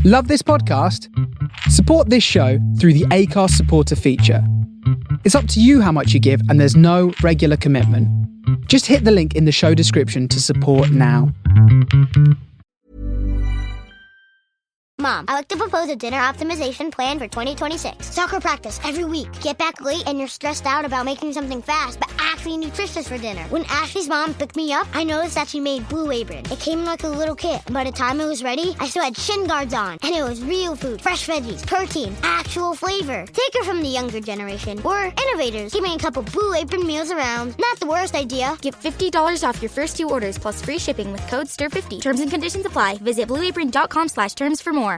Love this podcast? Support this show through the Acast supporter feature. It's up to you how much you give, and there's no regular commitment. Just hit the link in the show description to support now. Mom, I like to propose a dinner optimization plan for 2026. Soccer practice every week. Get back late and you're stressed out about making something fast, but actually nutritious for dinner. When Ashley's mom picked me up, I noticed that she made Blue Apron. It came in like a little kit, and by the time it was ready, I still had shin guards on. And it was real food, fresh veggies, protein, actual flavor. Take her from the younger generation. We're innovators, keeping a couple Blue Apron meals around. Not the worst idea. Get $50 off your first 2 orders plus free shipping with code STIR50. Terms and conditions apply. Visit blueapron.com/terms for more.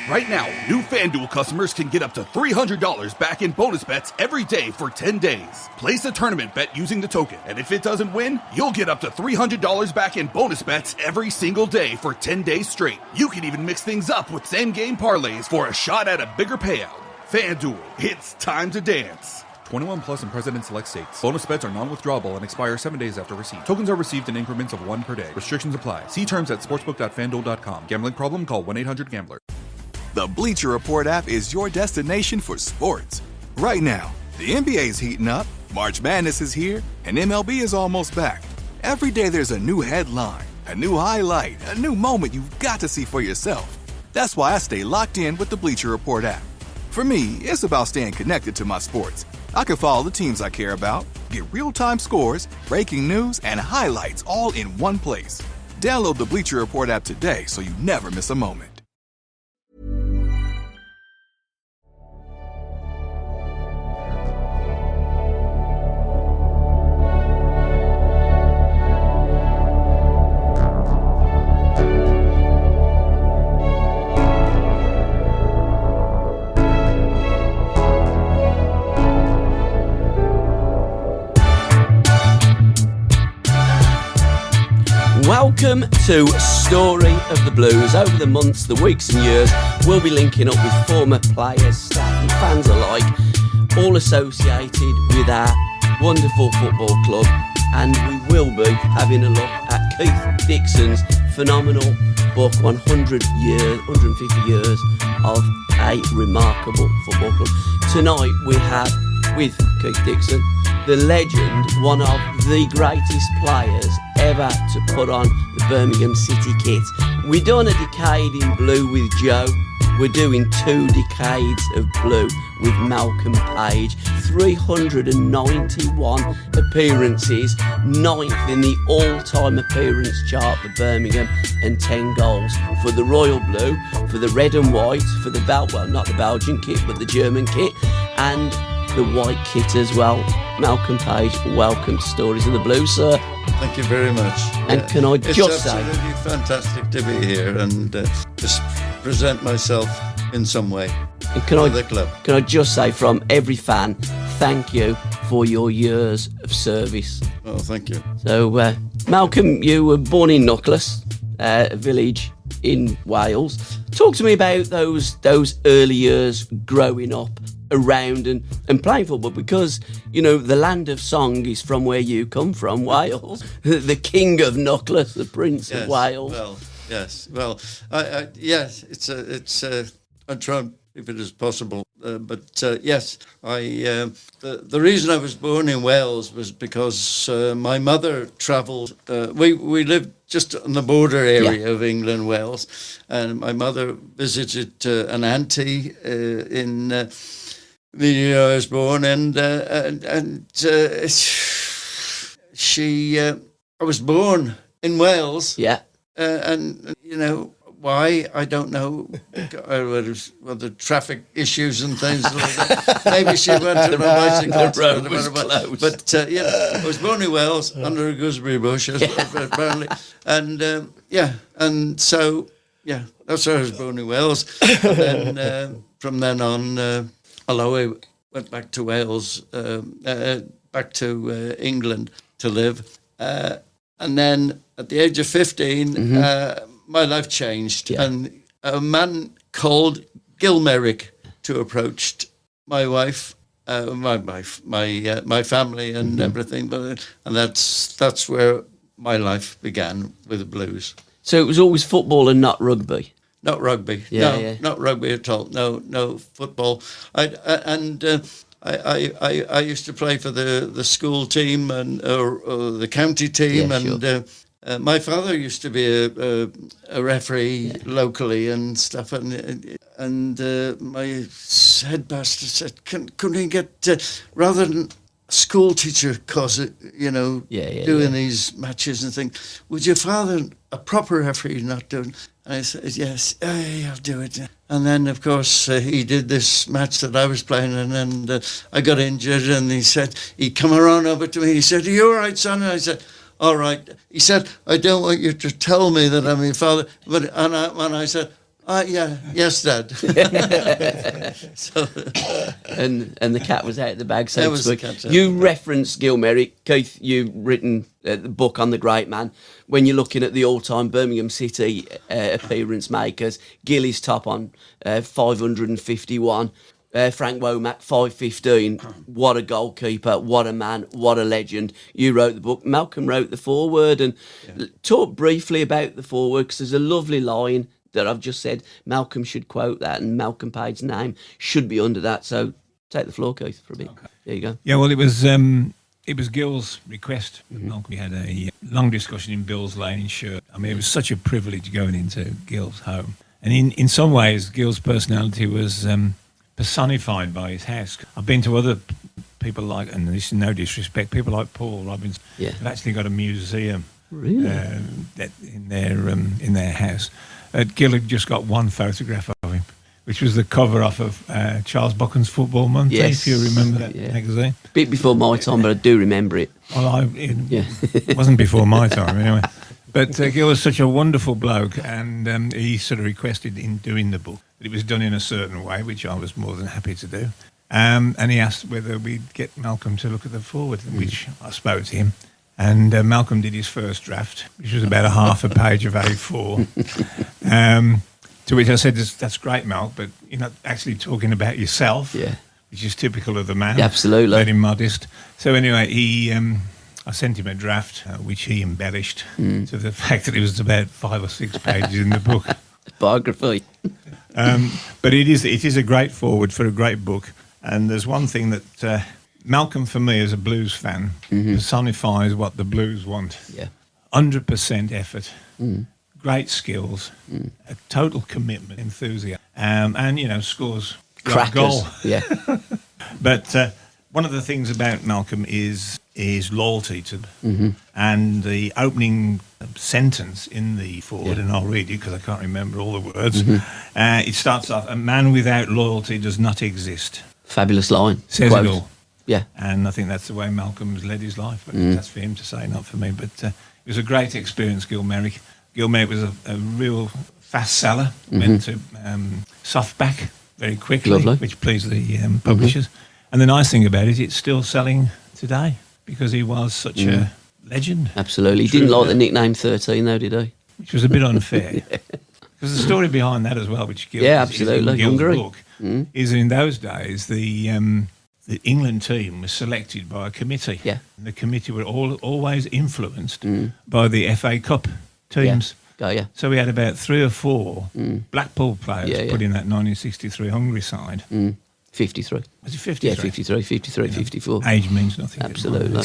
Right now, new FanDuel customers can get up to $300 back in bonus bets every day for 10 days. Place a tournament bet using the token, and if it doesn't win, you'll get up to $300 back in bonus bets every single day for 10 days straight. You can even mix things up with same-game parlays for a shot at a bigger payout. FanDuel, it's time to dance. 21 plus in present and select states. Bonus bets are non-withdrawable and expire 7 days after receipt. Tokens are received in increments of 1 per day. Restrictions apply. See terms at sportsbook.fanduel.com. Gambling problem? Call 1-800-GAMBLER. The Bleacher Report app is your destination for sports. Right now, the NBA's heating up, March Madness is here, and MLB is almost back. Every day there's a new headline, a new highlight, a new moment you've got to see for yourself. That's why I stay locked in with the Bleacher Report app. For me, it's about staying connected to my sports. I can follow the teams I care about, get real-time scores, breaking news, and highlights all in one place. Download the Bleacher Report app today so you never miss a moment. Welcome to Story of the Blues. Over the months, the weeks and years, we'll be linking up with former players, staff and fans alike, all associated with our wonderful football club, and we will be having a look at Kieth Dixon's phenomenal book, 150 years of a remarkable football club. Tonight we have, with Kieth Dixon, the legend, one of the greatest players ever to put on the Birmingham City kit. We've done a decade in blue with Joe. We're doing 2 decades of blue with Malcolm Page. 391 appearances, 9th in the all-time appearance chart for Birmingham, and 10 goals for the Royal Blue, for the red and white, for the not the Belgian kit, but the German kit, and the white kit as well. Malcolm Page, welcome to Stories of the Blues, sir. Thank you very much. And can I just say... It's absolutely fantastic to be here and just present myself in some way for the club. Can I just say from every fan, thank you for your years of service. Oh, thank you. So, Malcolm, you were born in Nuckless, a village in Wales. Talk to me about those early years growing up around and playing football, because you know the land of song is from where you come from, Wales. The king of Nuckless, the Prince of Wales. Well, yes. Well, yes. It's I try and keep it as possible, but yes. The reason I was born in Wales was because my mother travelled. We lived just on the border area of England, Wales, and my mother visited an auntie in the year I was born, and I was born in Wales. Yeah. And you know why? I don't know. The traffic issues and things like that. Maybe she went on a bicycle. The road was closed. But I was born in Wales under a gooseberry bush, apparently, and and so that's where I was born in Wales. And then from then on. Although I went back to Wales, back to England to live. And then at the age of 15, my life changed. Yeah. And a man called Gil Merrick approached my wife, my family and everything. And that's where my life began with the Blues. So it was always football and not rugby? not rugby. Not rugby at all. No football. I used to play for the school team or the county team, my father used to be a referee locally and stuff, and my headmaster said, couldn't he get rather than school teacher doing these matches and things, would your father, a proper referee, not doing? And I said, yes, I'll do it. And then, of course, he did this match that I was playing in, and I got injured, and he come around over to me, he said, are you all right, son? And I said, all right. He said, I don't want you to tell me that I'm your father. And I said, yes, Dad. and the cat was out of the bag, so to speak. You referenced Gil Merrick. Keith, you've written the book on the great man. When you're looking at the all-time Birmingham City appearance makers, Gil is top on 551. Frank Womack, 515. What a goalkeeper, what a man, what a legend. You wrote the book. Malcolm wrote the foreword. And talk briefly about the foreword, because there's a lovely line that I've just said Malcolm should quote that, and Malcolm Page's name should be under that. So take the floor, Keith, for a bit. Okay. There you go. Yeah, well, it was Gil's request. Malcolm, we had a long discussion in Bill's Lane in Shirley. I mean, it was such a privilege going into Gil's home. And in some ways, Gil's personality was personified by his house. I've been to other people like, and this is no disrespect, people like Paul Robbins. Yeah. They've actually got a museum in their house. Gil had just got one photograph of him, which was the cover off of Charles Buchan's Football Monthly, if you remember that magazine. Bit before my time, but I do remember it. Well, it wasn't before my time anyway. But Gil was such a wonderful bloke, and he sort of requested in doing the book that it was done in a certain way, which I was more than happy to do. And he asked whether we'd get Malcolm to look at the foreword, which I spoke to him. And Malcolm did his first draft, which was about a half a page of A4. To which I said, that's great, Mal, but you're not actually talking about yourself, which is typical of the man. Yeah, absolutely. Very modest. So anyway, I sent him a draft, which he embellished to the fact that it was about 5 or 6 pages in the book. Biography. But it is a great foreword for a great book. And there's one thing that Malcolm, for me, as a blues fan, personifies what the blues want. Yeah. 100% effort, great skills, a total commitment, enthusiasm, and, scores crackers. Goal. Yeah. But one of the things about Malcolm is loyalty to them. And the opening sentence in the foreword, and I'll read it because I can't remember all the words, it starts off, a man without loyalty does not exist. Fabulous line. Says Quote. it all. Yeah. And I think that's the way Malcolm's led his life. But that's for him to say, not for me. But it was a great experience, Gil Merrick. Gil Merrick was a real fast seller, went to softback very quickly, which pleased the publishers. And the nice thing about it, it's still selling today because he was such a legend. Absolutely. He didn't like the nickname 13, though, did he? Which was a bit unfair. Because the story behind that as well, which Gil is in Gil's book, is in those days the England team was selected by a committee. Yeah. And the committee were always influenced by the FA Cup teams. Yeah. So we had about 3 or 4 Blackpool players put in that 1963 Hungary side. 53. Was it 53? Yeah, 53, 54. Age means nothing. Absolutely.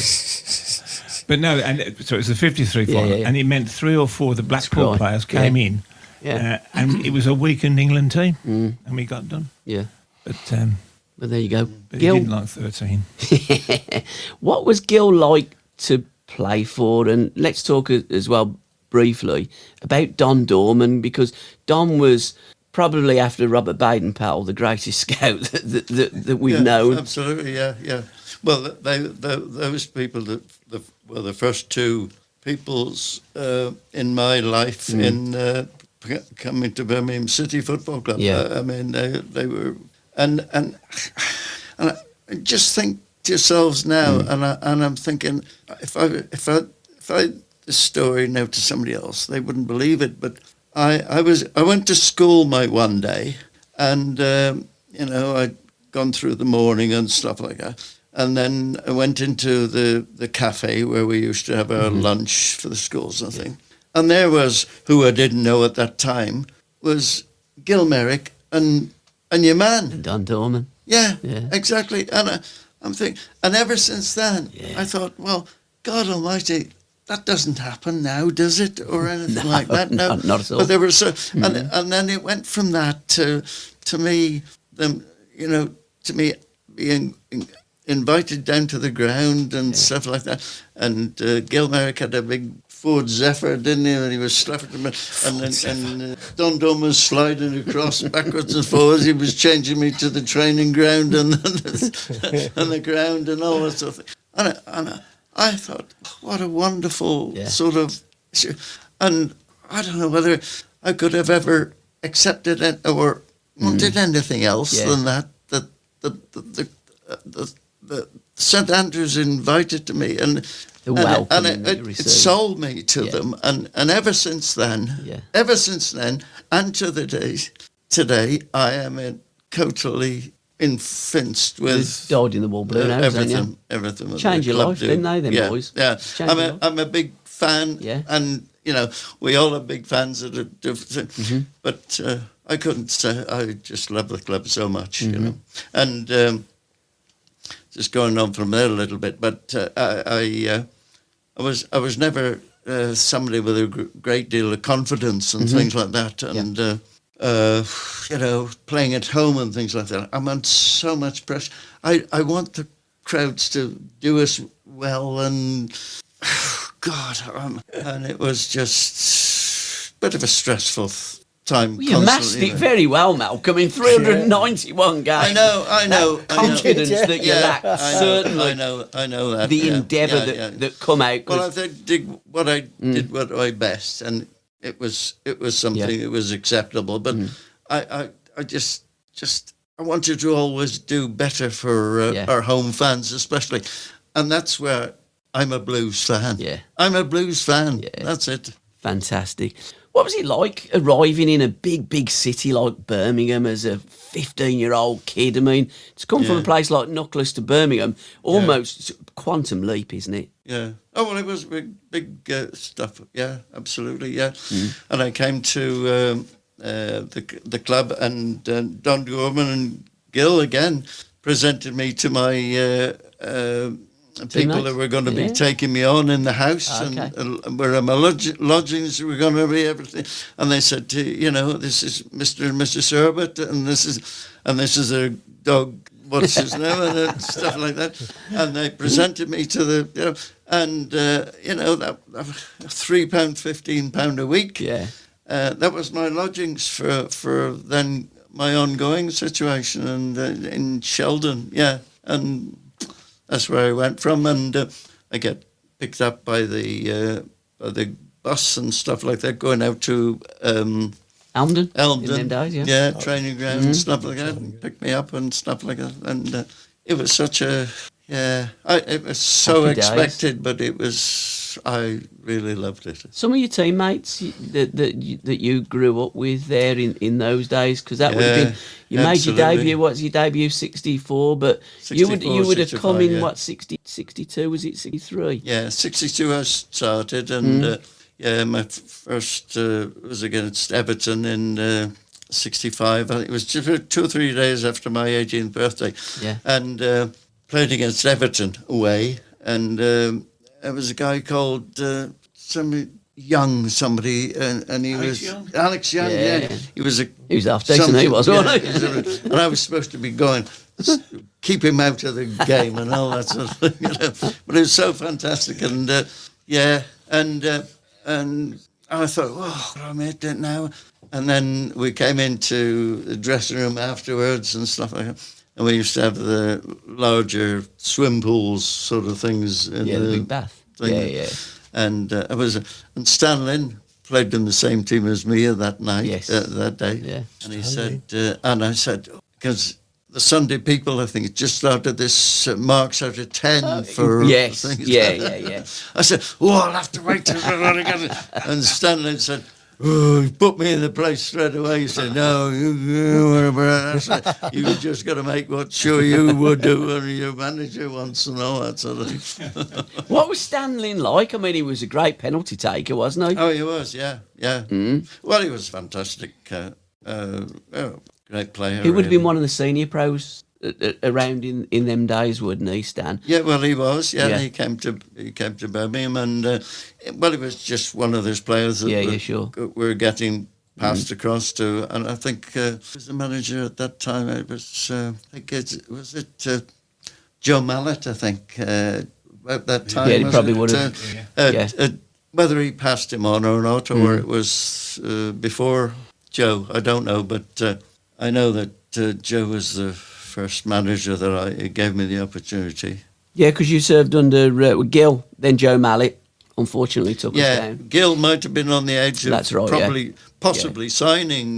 But no, and so it was the 53 final, and it meant 3 or 4 of the Blackpool players came in. Yeah. And it was a weakened England team, and we got done. Yeah. But there you go. But Gil, he didn't like 13. What was Gil like to play for? And let's talk as well briefly about Don Dorman, because Don was probably, after Robert Baden-Powell, the greatest scout that we've known. Absolutely, yeah. Well, those people that were the first 2 peoples in my life in coming to Birmingham City Football Club. Yeah. I mean, they were, and just think to yourselves now, and I'm thinking, if I this story now to somebody else, they wouldn't believe it. But I went to school one day, and I'd gone through the morning and stuff like that, and then I went into the cafe where we used to have our lunch for the schools and thing. And there was, who I didn't know at that time, was Gilmerick and your man. And Don Dorman. Yeah, Yeah. exactly. And I'm thinking, and ever since then, I thought, well, God Almighty, that doesn't happen now, does it, or anything like that? No, not at all. But there was and then it went from that to me, to me being invited down to the ground and stuff like that. And Gilmerick had a big Ford Zephyr, didn't he? And he was slapping him, and Don Dunn was sliding across backwards and forwards. He was changing me to the training ground and the ground and all that sort of thing. And I thought, what a wonderful sort of, and I don't know whether I could have ever accepted it or wanted anything else than that. The St Andrews invited to me, and it sold me to them, and ever since then, and to the days today, I am totally influenced with died in the wall blue everything. Change your life, didn't they, them boys? Yeah, I'm a big fan, and we all are big fans of the different, but I couldn't say I just love the club so much, and. Just going on from there a little bit, but I was never somebody with a great deal of confidence and things like that, and playing at home and things like that. I'm under so much pressure. I want the crowds to do us well, and and it was just a bit of a stressful time. Well, you masked it very well, Malcolm, in 391 games. I know. Confidence that you lacked, certainly. I know that. The endeavour that come out. Well, I did what I best, and it was something that was acceptable. But I just I wanted to always do better for our home fans, especially, and that's where I'm a Blues fan. Yeah, I'm a Blues fan. Yeah. That's it. Fantastic. What was it like arriving in a big city like Birmingham as a 15-year-old kid? I mean, to come from a place like Knuckles to Birmingham, almost quantum leap, isn't it? Yeah. Oh, well, it was big stuff. Yeah, absolutely, yeah. And I came to the club, and Don Gorman and Gil, again, presented me to my... people that were going to be taking me on in the house, and where my lodgings were going to be, everything. And they said, this is Mr. and Mrs. Herbert, and this is a dog. What's his name, and stuff like that. And they presented me to the, that £3, £15 a week. Yeah, that was my lodgings for then my ongoing situation, and in Sheldon. Yeah, and. That's where I went from, and I get picked up by the bus and stuff like that, going out to Elmdon. In them days, training ground and stuff like that, and picked me up and stuff like that, and it was such a it was so happy expected, but it was. I really loved it. Some of your teammates that you grew up with there in those days, because that would have been you made your debut. What's your debut? 64, but 64, you would have come in what 62? Was it 63? Yeah, 62 I started, and my first was against Everton in 65. I think it was just 2 or 3 days after my 18th birthday. Yeah, and played against Everton away, and. There was a guy called somebody, and he was Alex Young. Yeah. He was half decent. He was, wasn't he? And I was supposed to be going, keep him out of the game and all that sort of thing. But it was so fantastic, and and I thought, oh, I made it now. And then we came into the dressing room afterwards and stuff like that. And we used to have the larger swim pools sort of things. In the big bath. Thing. And and Stan Lynn played in the same team as me that night, that day. Yeah. And he said, and I said, because the Sunday People, I think, it just started this marks out of 10 for things. Yeah. I said, I'll have to wait till I get it. And Stan Lynn said, he put me in the place straight away. He said, no, you just got to make sure you would do what your manager wants and all that sort of thing. What was Stan Lynn like? I mean, he was a great penalty taker, wasn't he? Oh, he was, yeah. Well, he was fantastic. Great player. He would have been really. one of the senior pros around in them days, wouldn't he, Stan? Yeah, well, he was. Yeah, Yeah. he came to Birmingham, and well, he was just one of those players that sure. were getting passed across to. And I think was the manager at that time. It was was it Joe Mallet? I think at that time. Yeah, he was probably it? would have. Whether he passed him on or not, or it was before Joe, I don't know. But I know that Joe was the first manager that it gave me the opportunity. Yeah, because you served under Gill, then Joe Mallet. Unfortunately, took us down. Gil might have been on the edge of That's right, possibly signing.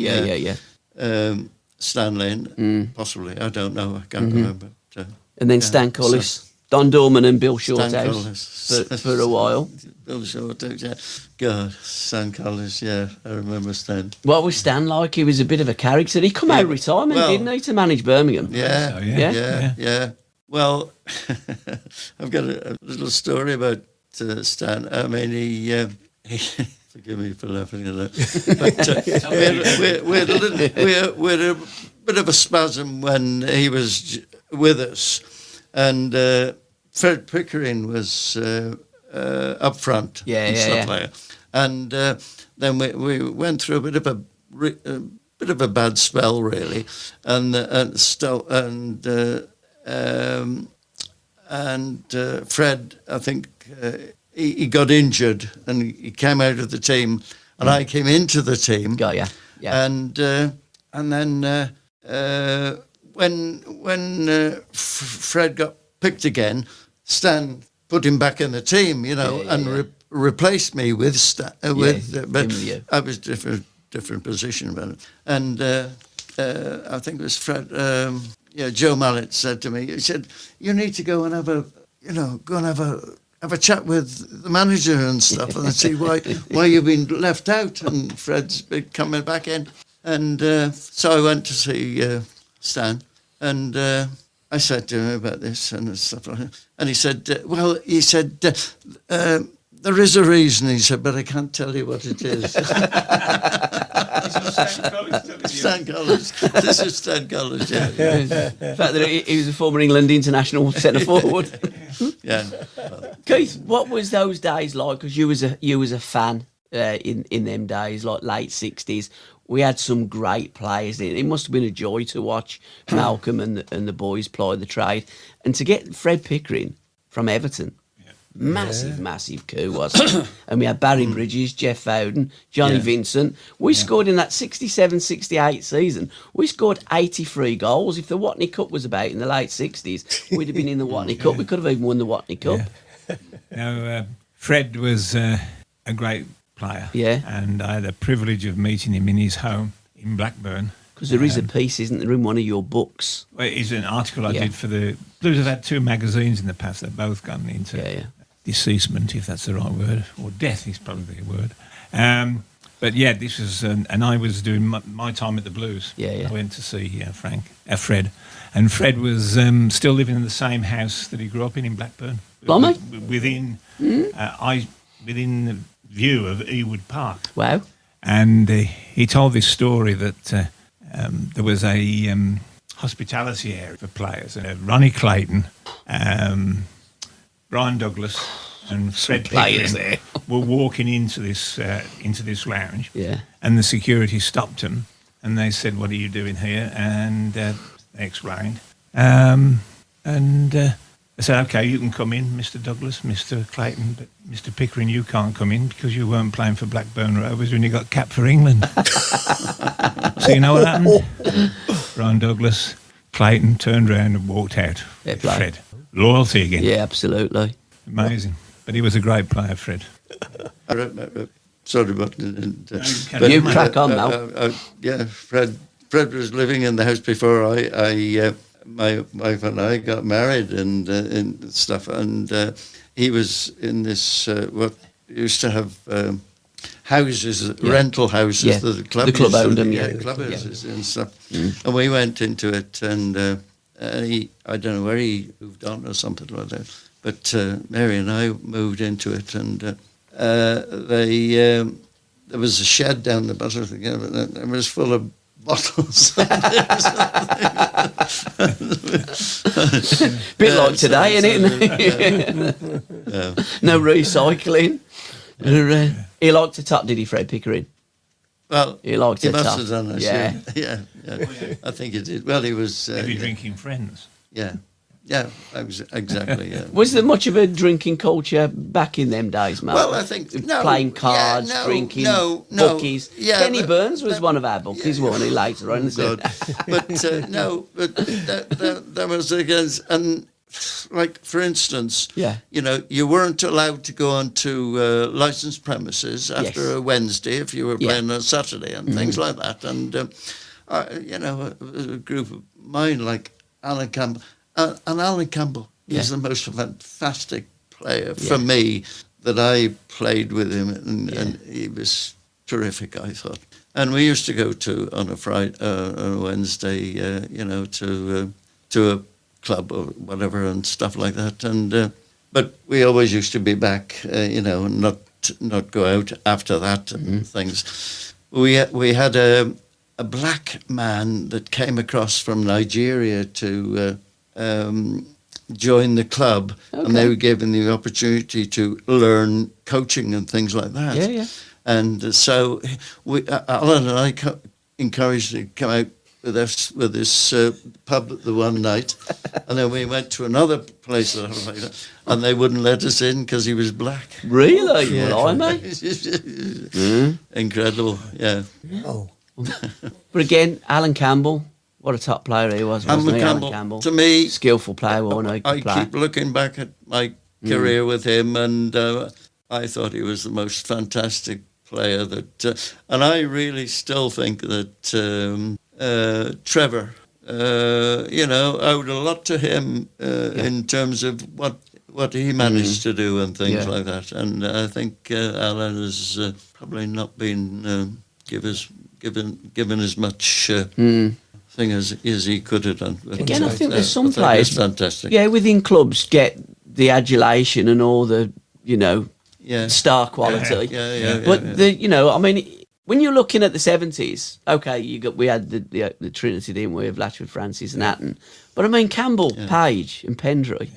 Stan Lane, possibly. I don't know. I can't remember. And then Stan Collis, Don Dorman, and Bill Shorthouse for a while. Bill Shorthouse, yeah. God, Stan Collis, yeah, I remember Stan. What was Stan like? He was a bit of a character. He come out of retirement, didn't he, to manage Birmingham? Yeah. Well, I've got a little story about Stan. I mean, he forgive me for laughing at that. But we had a bit of a spasm when he was with us, and Fred Pickering was up front. And stuff like that. And then we went through a bit of a bad spell, really, and Fred, I think he got injured and he came out of the team, and I came into the team. Got ya. Yeah. And then when Fred got picked again, Stan put him back in the team, and replaced me with Stan. But I was different position, and I think it was Fred. Joe Mallet said to me, he said, "You need to go and have a chat with the manager and stuff, and see why you've been left out." And Fred's been coming back in, and so I went to see Stan, and I said to him about this and stuff like that, and he said, there is a reason, he said, but I can't tell you what it is. Stan Collins. This is Stan Collins, yeah. The fact that he was a former England international centre forward. Yeah. Keith, what was those days like? Because you was a fan in them days, like late 60s. We had some great players in it. It must have been a joy to watch Malcolm and the boys ply the trade. And to get Fred Pickering from Everton, massive coup, wasn't it? And we had Barry Bridges, Jeff Bowden, Johnny Vincent. We scored in that 67-68 season. We scored 83 goals. If the Watney Cup was about in the late 60s, we'd have been in the Watney Cup. We could have even won the Watney Cup. Now, Fred was a great player. Yeah. And I had the privilege of meeting him in his home in Blackburn. Because there is a piece, isn't there, in one of your books? Well, it's an article I did for the Blues. Have had two magazines in the past. They've both gone into deceasement, if that's the right word, or death is probably the word. But yeah, this was, and I was doing my time at the Blues. I went to see Fred, and Fred was still living in the same house that he grew up in Blackburn. Blimey. Within the view of Ewood Park. Wow. And he told this story that there was a hospitality area for players. Ronnie Clayton, Brian Douglas, and Fred Pickering were walking into this lounge. Yeah. And the security stopped them, and they said, "What are you doing here?" And they explained. I said, "Okay, you can come in, Mr. Douglas, Mr. Clayton, but Mr. Pickering, you can't come in because you weren't playing for Blackburn Rovers when you got capped for England." So you know what happened? Brian Douglas, Clayton turned around and walked out. Fred. Loyalty again. Yeah, absolutely. Amazing. But he was a great player, Fred. Sorry, but you crack on now. Fred was living in the house before my wife and I got married and stuff, and he was in this what used to have houses, rental houses that the club owned them, club houses and stuff. And we went into it, and I don't know where he moved on or something like that, but Mary and I moved into it, and there was a shed down the bottom, and it was full of bottles. Bit like today, isn't it? No recycling. He liked to top, did he, Fred Pickering? Well, he liked to must top. have done it. Yeah. Yeah. I think he did. Well, he was Heavy drinking friends. Yeah, exactly. Yeah. Was there much of a drinking culture back in them days, Mark? Well, I think playing cards, drinking, bookies. Yeah, Kenny Burns was one of our bookies, wasn't he? Later on, but there was against, and like for instance, you weren't allowed to go onto licensed premises after a Wednesday if you were playing on a Saturday and things like that. And a group of mine like Alan Campbell, and Alan Campbell is the most fantastic player for me that I played with him, and he was terrific, I thought. And we used to go to on a Friday, on a Wednesday, to a club or whatever and stuff like that. And but we always used to be back, and not go out after that and things. We had a black man that came across from Nigeria to join the club, and they were given the opportunity to learn coaching and things like that. Yeah. And so Alan and I encouraged him to come out with us with this pub the one night, and then we went to another place and they wouldn't let us in because he was black. Really? Blimey. Incredible, yeah. Oh. But again, Alan Campbell, what a top player he was, wasn't he? Alan Campbell, to me, skillful player, wasn't he? I keep looking back at my career with him, and I thought he was the most fantastic player that, and I really still think that Trevor, I owed a lot to him in terms of what he managed to do and things like that. And I think Alan has probably not been given as much thing as he could have done. But, again, I think there's some players, fantastic. Yeah, within clubs get the adulation and all the star quality. But when you're looking at the 70s, we had the Trinity, didn't we, of Latchford, Francis and Hatton. But I mean, Campbell, Page and Pendry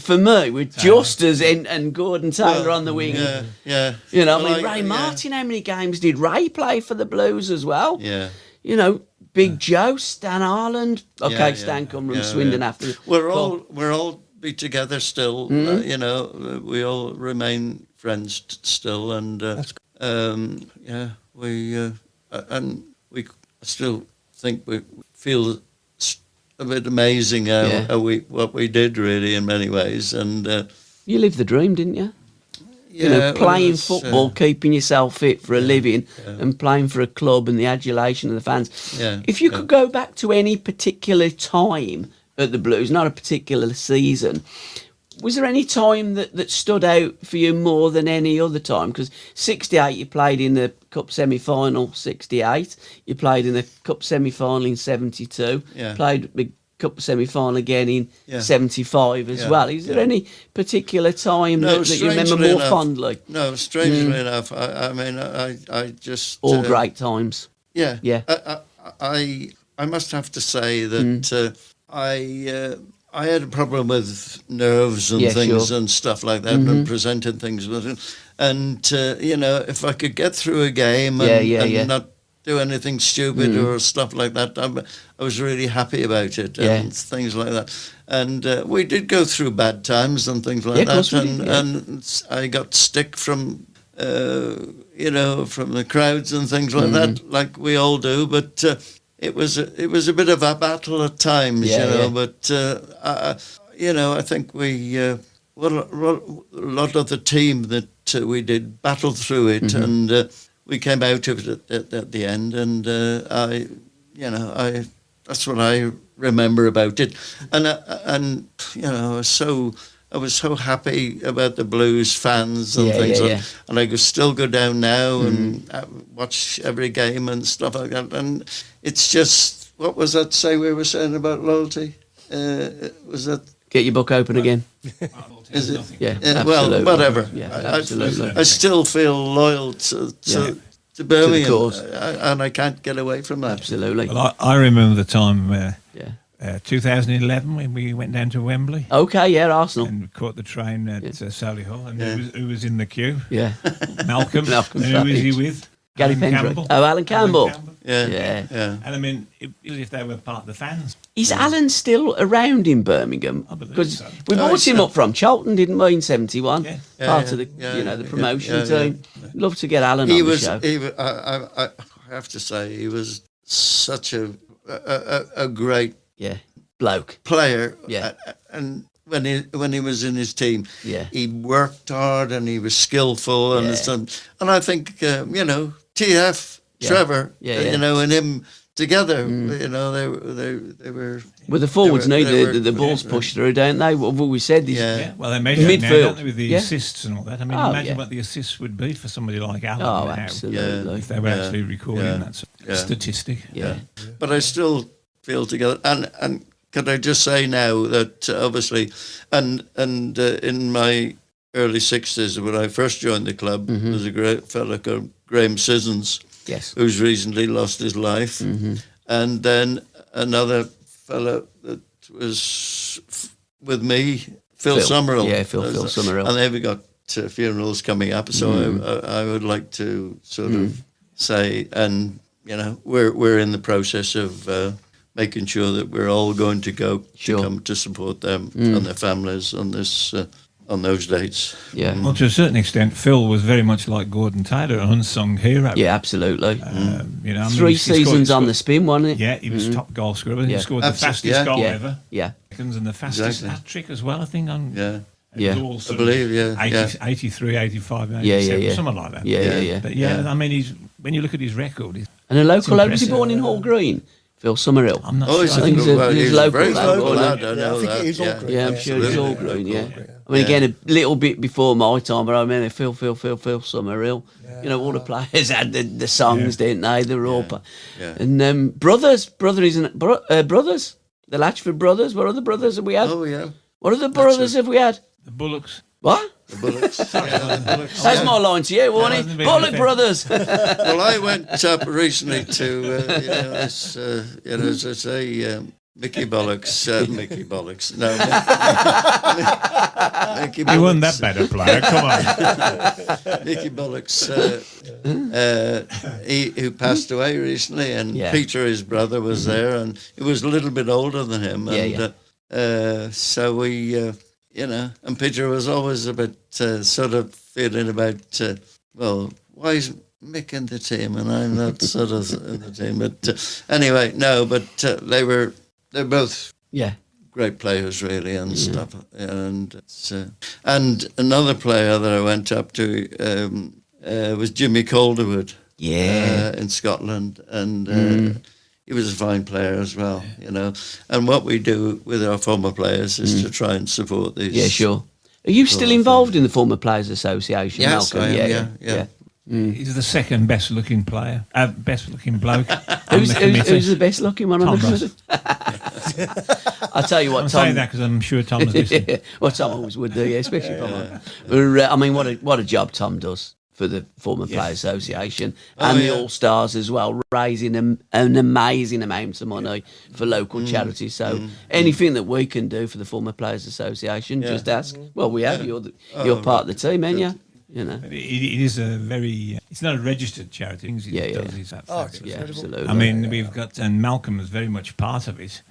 for me, were just as and Gordon Taylor on the wing. Ray Martin, how many games did Ray play for the Blues as well? Yeah. Big Joe, Stan Arland, Stan come from Swindon after. We're all be together still. We all remain friends still, and we still think we feel a bit amazing what we did really in many ways. And you lived the dream, didn't you? Playing football, keeping yourself fit for a living, and playing for a club and the adulation of the fans. If you could go back to any particular time at the Blues, not a particular season, was there any time that stood out for you more than any other time? Because 68, you played in the Cup semi-final, 68. You played in the Cup semi-final in 72. Played the Cup semi-final again in 75 as well. Is there any particular time that you remember more fondly? No, strangely enough. I just... All great times. Yeah. I must have to say that I had a problem with nerves and things and stuff like that, and presenting things with it. And, if I could get through a game and not do anything stupid or stuff like that, I was really happy about it and things like that. And we did go through bad times and things like that. And I got stick from, from the crowds and things like that, like we all do. But... It was a bit of a battle at times, but I think we a lot of the team that we did battle through it, and we came out of it at the end, and that's what I remember about it, and I was so happy about the Blues fans and things like that. And I could still go down now and watch every game and stuff like that. And it's just, what was that say we were saying about loyalty? Was that... Get your book open again. Is it? Yeah, well, whatever. Yeah, absolutely. I still feel loyal to to Birmingham, course. and I can't get away from that. Absolutely. Well, I remember the time where Yeah. 2011 when we went down to Wembley Okay, yeah, Arsenal. and caught the train at Solihull, and who was in the queue? Yeah. Malcolm. Malcolm And who was he Page. with? Gary Alan Pendrick. Campbell. Oh, Alan Campbell. Yeah, Yeah. yeah. And I mean, it was if they were part of the fans. Is Alan still around in Birmingham? I believe Because so. we bought him up from Charlton, didn't we, in '71? Yeah. Part Yeah, of the, yeah, the promotion yeah, team. Love to get Alan He on was. the show. I have to say, he was such a great Yeah, bloke. player. Yeah. And when he was in his team, Yeah. he worked hard and he was skillful and Yeah. and I think TF, Yeah. Trevor, Yeah, yeah. and him together, they were. Well, the forwards they need were- the balls pushed through, don't they? What have we said? Is, Yeah. Yeah, well, they measure it now, Midfield. don't they, with the Yeah. assists and all that. I mean, Oh, imagine yeah. what the assists would be for somebody like Alan Oh, now, absolutely. if they were Yeah. actually recording Yeah. that Yeah. statistic. Yeah. But I still feel together. And could I just say now that obviously, and in my early 60s when I first joined the club, Mm-hmm. there was a great fella called Graham Sissons, Yes. who's recently lost his life, Mm-hmm. and then another fella that was with me, Phil Summerall. Yeah, Phil Summerall. And then we got funerals coming up, so I would like to sort of say, and we're in the process of making sure that we're all going to go Sure. to come to support them and their families on this on those dates. Yeah. Well, to a certain extent, Phil was very much like Gordon Taylor, an unsung hero. Yeah, absolutely. I mean, 3 he scored- seasons he on scored- the spin, wasn't it? Yeah, he was top goal scorer. I think Yeah. He scored the Absolutely, fastest yeah. goal Yeah. ever. Yeah. Seconds and the fastest Exactly. hat trick as well, I think. Yeah. Yeah. All sort I believe, of yeah, yeah. 83, 85, and Yeah, 87, yeah. something like that. Yeah. But Yeah. I mean, when you look at his record, And a local lad, was he impressive. born in Hall Green? Phil Summerhill. I'm not Oh, sure. he's I think he's a he's local very lad, local wasn't lad, he? I Yeah, know I think that. it is all great. Yeah, I'm sure he's absolutely. all green, yeah. Local, I mean, yeah. again, a little bit before my time, but I remember Phil Summerhill. All the players had the songs, didn't they? They were all... Yeah. And brothers, brothers, the Latchford brothers, what other brothers have we had? Oh, yeah. What other brothers have we had? The Bullocks. What? The Bullocks. Yeah, the Bullocks. That's my line to you, wasn't hasn't it? been Bullock anything. brothers. Well, I went up recently to, as I say, Mickey Bollocks. Mickey Bollocks. No. Mickey He wasn't that Bollocks. bad a player. Come on. Mickey Bollocks, who passed away recently, and Yeah. Peter, his brother, was there, and he was a little bit older than him. And so we, and Peter was always a bit sort of feeling about, why is Mick in the team and I'm not sort of in the team? But anyway, no, but they're both Yeah. great players, really, and stuff. And another player that I went up to was Jimmy Calderwood. Yeah. In Scotland, and he was a fine player as well. And what we do with our former players is to try and support these. Yeah, sure. Are you still involved in the Former Players Association, Yes, Malcolm? I am, yeah. He's the second best looking player, best looking bloke. on Who's the committee. the best looking one on the Tom committee? I'll tell you what, I'm Tom. saying that because I'm sure Tom is listening. Well, Tom always would do, yeah, especially I mean, what a job Tom does for the Former Players Association and the All Stars as well, raising an amazing amount of money for local charities. So anything that we can do for the Former Players Association, just ask. Well, we have. You're part of the team, ain't you? It is a very. It's not a registered charity. Things it does is that Oh, fabulous. it's Yeah, incredible. absolutely. I mean, we've got, and Malcolm is very much part of it.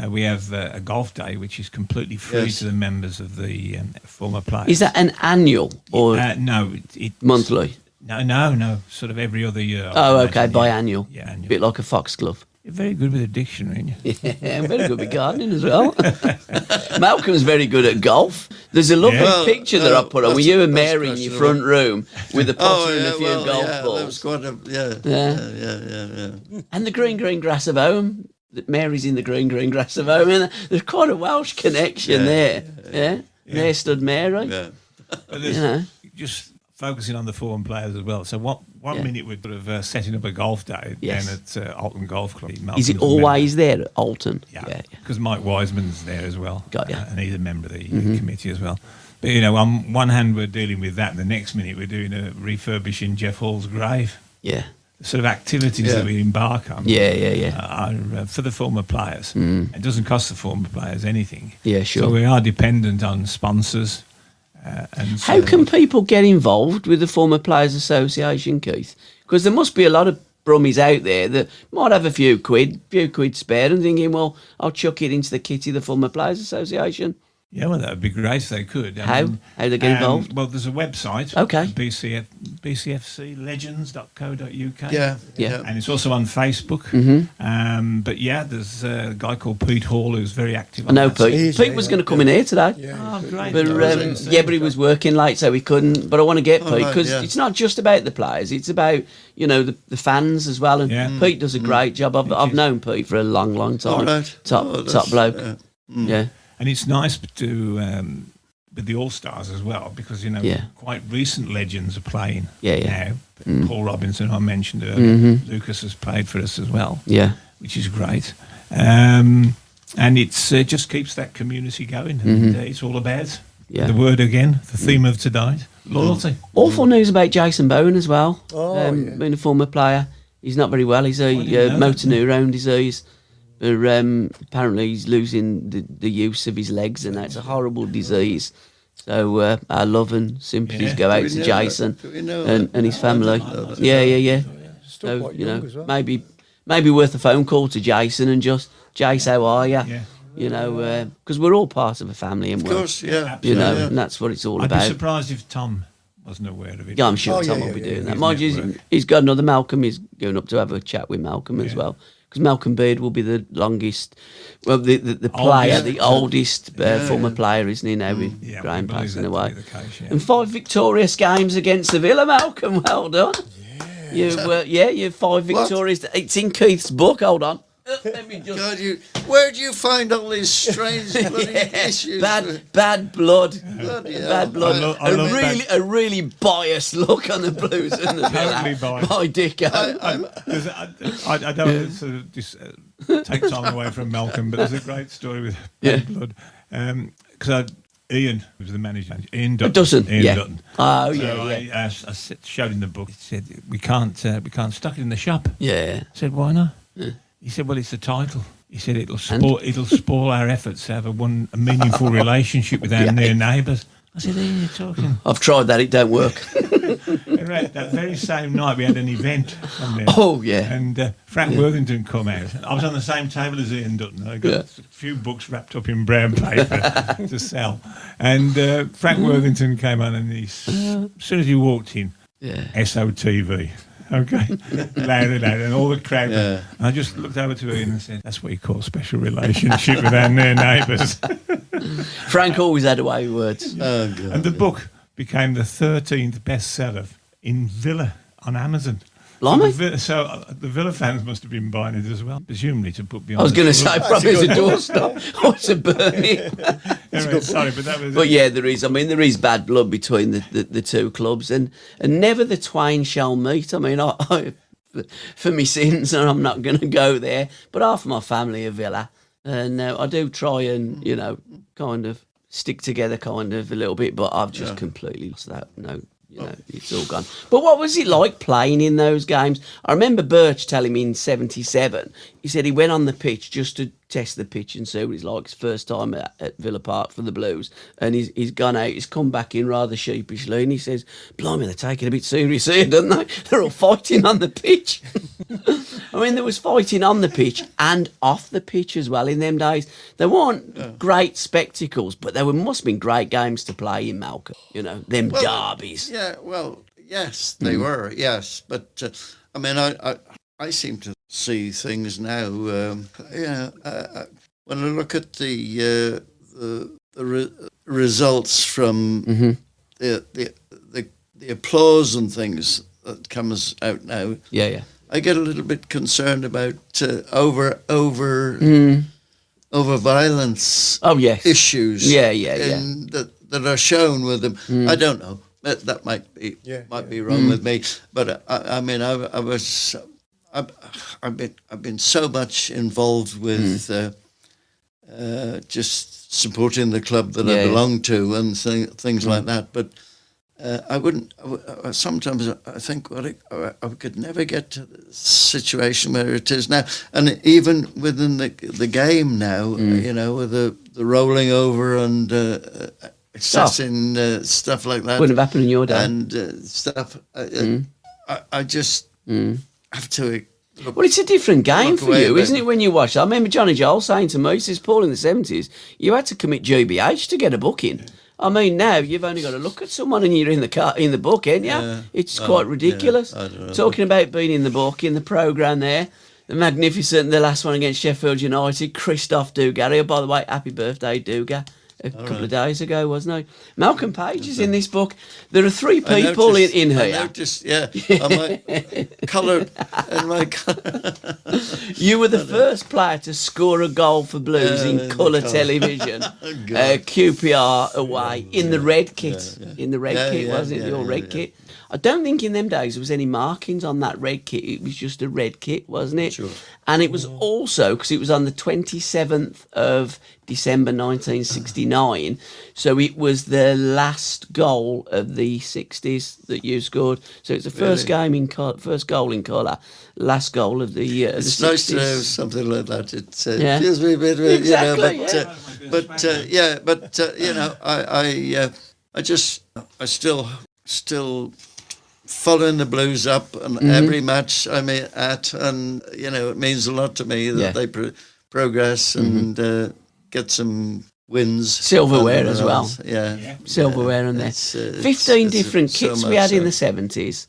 We have a golf day, which is completely free Yes. to the members of the former players. Is that an annual or no? It's monthly? No. Sort of every other year. Oh, I okay, imagine, biannual. Yeah, annual. Bit like a foxglove. You're very good with a dictionary, aren't you? Yeah, I'm very good with gardening as well. Malcolm's very good at golf. There's a lovely Yeah. picture that I put on with you and Mary in your questionable. front room with a putter and a few golf That was balls. quite a Yeah. And the green grass of home. That Mary's in the green grass of home. And there's quite a Welsh connection there. Yeah. There stood Mary. Yeah. But there's You know. just focusing on the foreign players as well. So one minute we're sort of setting up a golf day Yes. down at Alton Golf Club. Is it Malcolm's a always there at Alton? member. Yeah, because Mike Wiseman's there as well. Got ya. And he's a member of the committee as well. But, on one hand, we're dealing with that. The next minute, we're doing a refurbishing Jeff Hall's grave. Yeah. the sort of activities that we embark on. Are for the former players. It doesn't cost the former players anything. Yeah, sure. So we are dependent on sponsors. How can people get involved with the Former Players Association, Keith? Because there must be a lot of brummies out there that might have a few quid spare and thinking, well, I'll chuck it into the kitty of the Former Players Association. Yeah, well, that would be great if they could. How they get involved? Well, there's a website. Okay. bcfclegends.co.uk. Yeah. And it's also on Facebook. But yeah, there's a guy called Pete Hall who's very active. I know Pete. Pete was going to come in here today. Oh, great. But but he was working late, so he couldn't. But I want to get Pete because it's not just about the players; it's about the fans as well. And Pete does a great job. I've known Pete for a long time. Top bloke. Yeah. And it's nice to with the All Stars as well because quite recent legends are playing now. Paul Robinson, I mentioned earlier. Lucas has played for us as well. Yeah, which is great. And it's just keeps that community going. And it's all about the word again, the theme of tonight: loyalty. Awful news about Jason Bowen as well. Being a former player, he's not very well. He's a motor neurone disease. Apparently he's losing the use of his legs, and that's a horrible disease. So our love and sympathies go out to Jason and his family. Yeah. So maybe worth a phone call to Jason and just, Jace, how are you? Because we're all part of a family, and of course, and that's what it's all about. I'd be surprised if Tom wasn't aware of it. Yeah, I'm sure Tom will be doing that. Mind you, he's got another Malcolm. He's going up to have a chat with Malcolm as well. Because Malcolm Beard will be the longest, the player, the oldest former player, isn't he, now with Graham passing away. And 5 victorious games against the Villa, Malcolm, well done. You've 5 victorious. It's in Keith's book, hold on. Let me just... God, where do you find all these strange bloody issues? Bad blood. Bad blood. A really biased look on the Blues and the Villa. By Dicko. I don't want to sort of just take time away from Malcolm, but there's a great story with bad blood. Because Ian was the manager. Ian Dutton. Dutton. Oh, I showed him the book. He said, we can't stock it in the shop. Yeah. I said, why not? Yeah. He said, well, it's the title. He said, it'll spoil our efforts to have a meaningful relationship with our near neighbours. I said, hey, you're talking. I've tried that, it don't work. Right, that very same night we had an event on there. Oh, yeah. And Frank Worthington come out. I was on the same table as Ian Dutton. I got a few books wrapped up in brown paper to sell. And Frank Worthington came on, and as soon as he walked in, SOTV. Okay, louder, and all the crowd. Yeah. I just looked over to Ian and said, "That's what you call special relationship with our near neighbours." Frank always had a way with words. Oh, God. And the book became the 13th bestseller in Villa on Amazon. Blimey. So the Villa fans must have been buying it as well, presumably to put beyond. I was going to say probably as a doorstop. Or it's a burning. Anyway, sorry, but that was. But yeah, there is. I mean, there is bad blood between the two clubs, and never the twain shall meet. I mean, I for me sins, and I'm not going to go there. But half of my family are Villa, and I do try and kind of stick together, kind of a little bit. But I've just completely lost that. No. It's all gone. But what was it like playing in those games? I remember Birch telling me in '77, he said he went on the pitch just to test the pitch and see what it's like. His first time at Villa Park for the Blues. And he's gone out, he's come back in rather sheepishly, and he says, blimey, they're taking it a bit serious here, don't they? They're all fighting on the pitch. I mean, there was fighting on the pitch and off the pitch as well in them days. There weren't great spectacles, but there must have been great games to play in, Malcolm. Them derbies. Yeah, well, yes, they were, yes. But, I mean, I seem to see things now. When I look at the results from the applause and things that comes out now, I get a little bit concerned about over violence. Issues. That are shown with them. I don't know. That might be wrong with me, but I mean, I've been so much involved with just supporting the club that I belong to and things like that. But I wouldn't. Sometimes I think I could never get to the situation where it is now, and even within the game now, with the rolling over and assessing stuff like that Wouldn't have happened in your day. and stuff. I just have to. Well, it's a different game for you, isn't it? it, when you watch? I remember Johnny Joel saying to me, he says, Paul, in the 70s, you had to commit GBH to get a booking. I mean, now you've only got to look at someone and you're in the book, ain't you? Yeah. It's quite ridiculous. I don't know. Talking about being in the book, in the programme there, the magnificent, the last one against Sheffield United, Christophe Dugarry. Oh, by the way, happy birthday, Dugar. A couple of days ago, wasn't he? Malcolm Page is in this book. There are three people in here. I noticed, on my colour. You were the first player to score a goal for Blues in colour television. QPR away in the red kit. In the red kit, wasn't it? Your red kit. I don't think in them days there was any markings on that red kit. It was just a red kit, wasn't it? Sure. And it was also, because it was on the 27th of December 1969, so it was the last goal of the 60s that you scored. So it's the first game in first goal in colour, last goal of the It's the 60s. nice to have something like that. It Yeah. feels me a bit, Exactly, I still following the Blues up, and every match I'm at, and it means a lot to me that they progress and get some wins, Silverware as well. Silverware on there. 15 it's different so kits much we had in so. the 70s,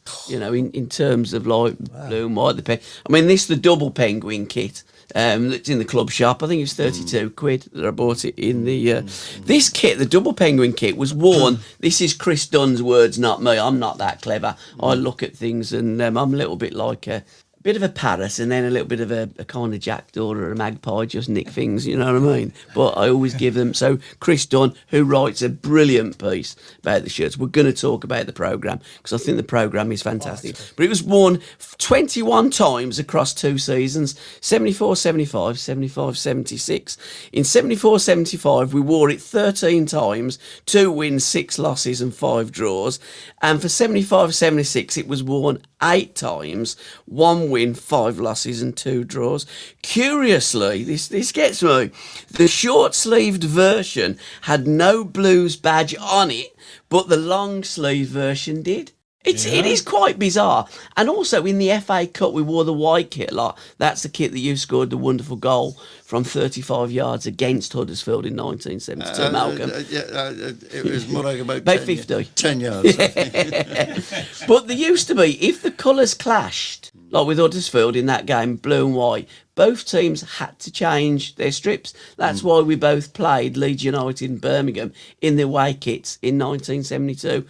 in terms of like blue and white. The double penguin kit that's in the club shop. I think it was 32 quid that I bought it in the... This kit, the double penguin kit, was worn. This is Chris Dunn's words, not me. I'm not that clever. I look at things and I'm a little bit like a bit of a parrot and then a little bit of a kind of jackdaw or a magpie, just nick things, you know what I mean? But I always give them. So Chris Dunn, who writes a brilliant piece about the shirts, we're going to talk about the programme because I think the programme is fantastic. But it was worn 21 times across 2 seasons, 74-75, 75-76. In 74-75, we wore it 13 times, 2 wins, 6 losses and 5 draws. And for 75-76, it was worn 8 times, 1 win, 5 losses and 2 draws. Curiously, this gets me, the short-sleeved version had no Blues badge on it, but the long-sleeve version did. It is quite bizarre. And also in the FA Cup, we wore the white kit a lot. That's the kit that you scored the wonderful goal from 35 yards against Huddersfield in 1972, Malcolm. It was more like about 50. 10 yards. I think. But there used to be, if the colours clashed, like with Huddersfield in that game, blue and white, both teams had to change their strips. That's why we both played Leeds United in Birmingham in the away kits in 1972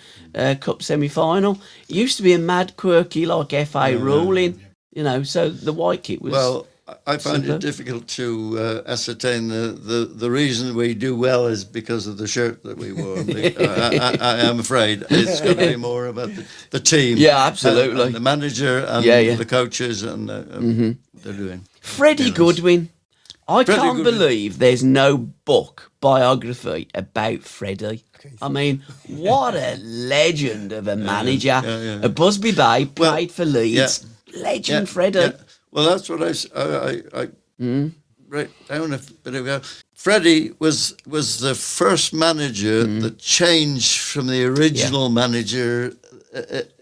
Cup semi-final. It used to be a mad, quirky, like FA ruling, so the white kit was... Well, I find it difficult to ascertain the reason we do well is because of the shirt that we wore. I am afraid it's going to be more about the team. Yeah, absolutely. And the manager and the coaches and they're doing. Freddie Goodwin. I can't believe there's no book biography about Freddie. I mean, what a legend of a manager. A Busby Bay, played for Leeds. Legend Freddie. Yeah. Well, that's what I wrote down a bit ago. Freddie was the first manager that changed from the original manager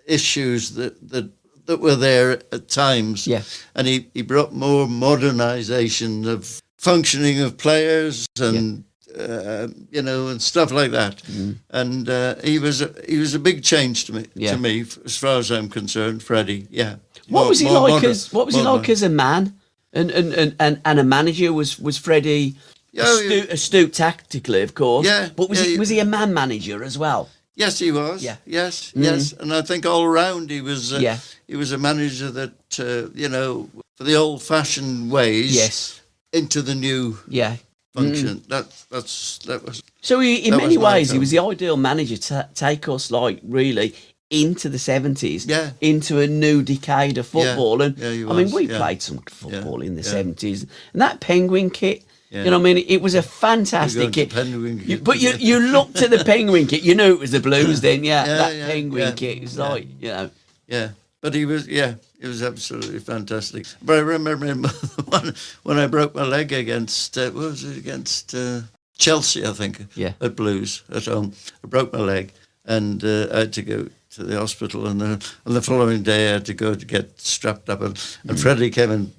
issues that were there at times. Yeah. And he brought more modernisation of functioning of players and and stuff like that. And he was a big change to me as far as I'm concerned. Freddie, What was he like as a man and a manager? Was Freddie astute tactically, of course? Yeah. But was he a man manager as well? Yes, he was. Yeah. Yes. And I think all round he was a manager that for the old-fashioned ways into the new function. That was. So in many ways, he was the ideal manager to take us really into the 70s, into a new decade of football. And I mean, we played some football in the 70s. And that Penguin kit, Yeah. You know what I mean? It was a fantastic kit. But you looked at the Penguin kit, you knew it was the Blues then, that Penguin kit. It's like, you know. Yeah, but he was absolutely fantastic. But I remember him when I broke my leg against, against Chelsea, I think, at Blues, at home. I broke my leg and I had to go to the hospital, and the following day I had to go to get strapped up, and Freddie came and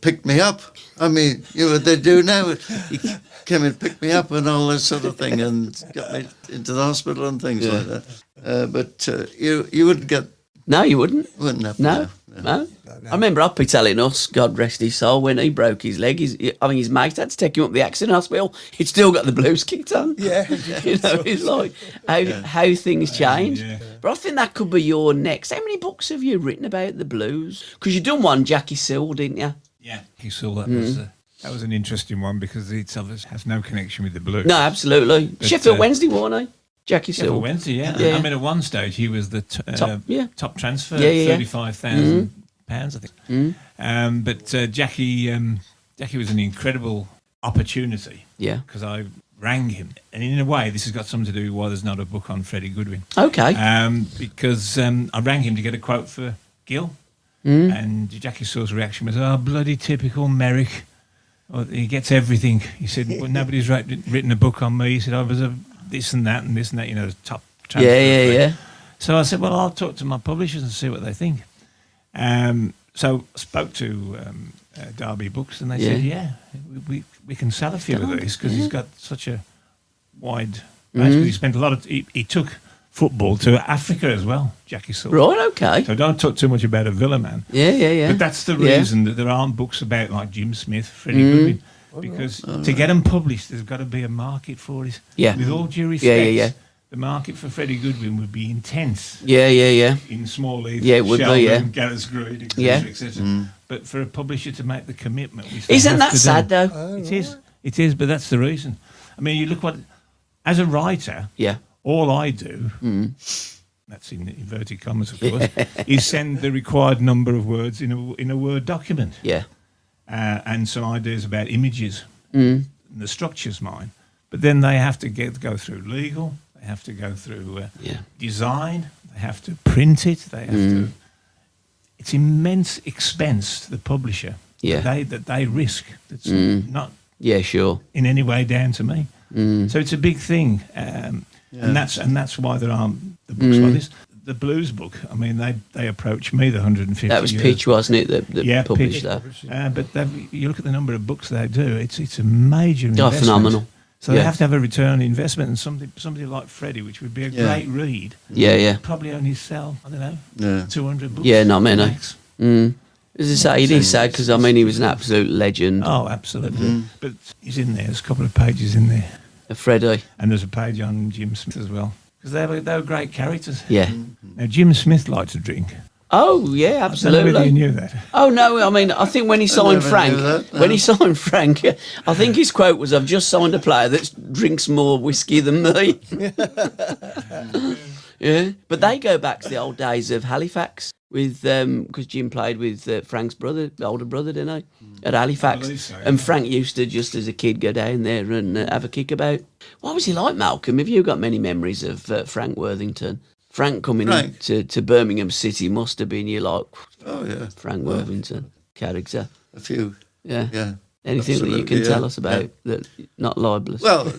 picked me up. I mean, you know what they do now? He came and picked me up and all that sort of thing, and got me into the hospital and things like that. But you wouldn't get. No, you wouldn't. Wouldn't happen. No. I remember Oppie telling us, God rest his soul, when he broke his leg, his mate had to take him up to the accident hospital. He'd still got the Blues kit on. Yeah. You know, it's like how things change. Yeah. But I think that could be your next. How many books have you written about the Blues? Because you done one, Jackie Sewell, didn't you? Yeah, Jackie Sewell. That was an interesting one because it obviously has no connection with the Blues. No, absolutely. But, Sheffield Wednesday, wasn't he? Jackie Sewell. Sheffield Wednesday, yeah. I mean, at one stage he was the top transfer, £35,000, I think. But Jackie was an incredible opportunity. Yeah. Because I rang him, and in a way, this has got something to do with why there's not a book on Freddie Goodwin. Okay. Because I rang him to get a quote for Gill, and Jackie Sewell's reaction was, "Oh, bloody typical Merrick. Oh, he gets everything." He said, "Well, nobody's written a book on me." He said, "I was this and that, you know, the top transfer." Yeah. So I said, "Well, I'll talk to my publishers and see what they think." So I spoke to Derby Books, and they said, we can sell a few of these because he's got such a wide range. He spent a lot of he took football to Africa as well, Jackie Sewell. Right, okay. So don't talk too much about a Villa man. Yeah. But that's the reason that there aren't books about like Jim Smith, Freddie Goodwin, because to get them published, there's got to be a market for it. Yeah. With all due respect, the market for Freddie Goodwin would be intense. Yeah. In small leaves, it would be, Garrett's Greed, etc. But for a publisher to make the commitment, which isn't that sad though? It is, but that's the reason. I mean, you look as a writer, all I do, that's in inverted commas, of course, is send the required number of words in a Word document. Yeah. And some ideas about images. And the structure's mine. But then they have to go through legal, they have to go through design, they have to print it, they have to... It's immense expense to the publisher that they risk. That's not in any way down to me. So it's a big thing. And that's why there aren't the books like this. The Blues book, I mean, they approached me, the 150 That was years. Pitch, wasn't it, that published Pitch. that? But you look at the number of books they do, it's a major investment. Phenomenal. So they have to have a return on investment, and somebody like Freddie, which would be a great read, probably only sell, I don't know, 200 books. Yeah, not many. As I say, it is sad because, I mean, he was an absolute legend. Oh, absolutely. But he's in there. There's a couple of pages in there. Freddie. And there's a page on Jim Smith as well. Because they were great characters. Yeah. Now, Jim Smith liked to drink. Oh, yeah, absolutely. I don't know whether you knew that. Oh, no, I mean, I think when he signed Frank, I think his quote was, "I've just signed a player that drinks more whiskey than me." Yeah, but they go back to the old days of Halifax with because Jim played with Frank's brother, older brother, didn't he, at Halifax? So, and Frank used to, just as a kid, go down there and have a kickabout. What was he like, Malcolm? Have you got many memories of Frank Worthington? Frank coming to Birmingham City must have been, Frank Worthington character. A few. Yeah. Anything that you can tell us about that not libelous? Well,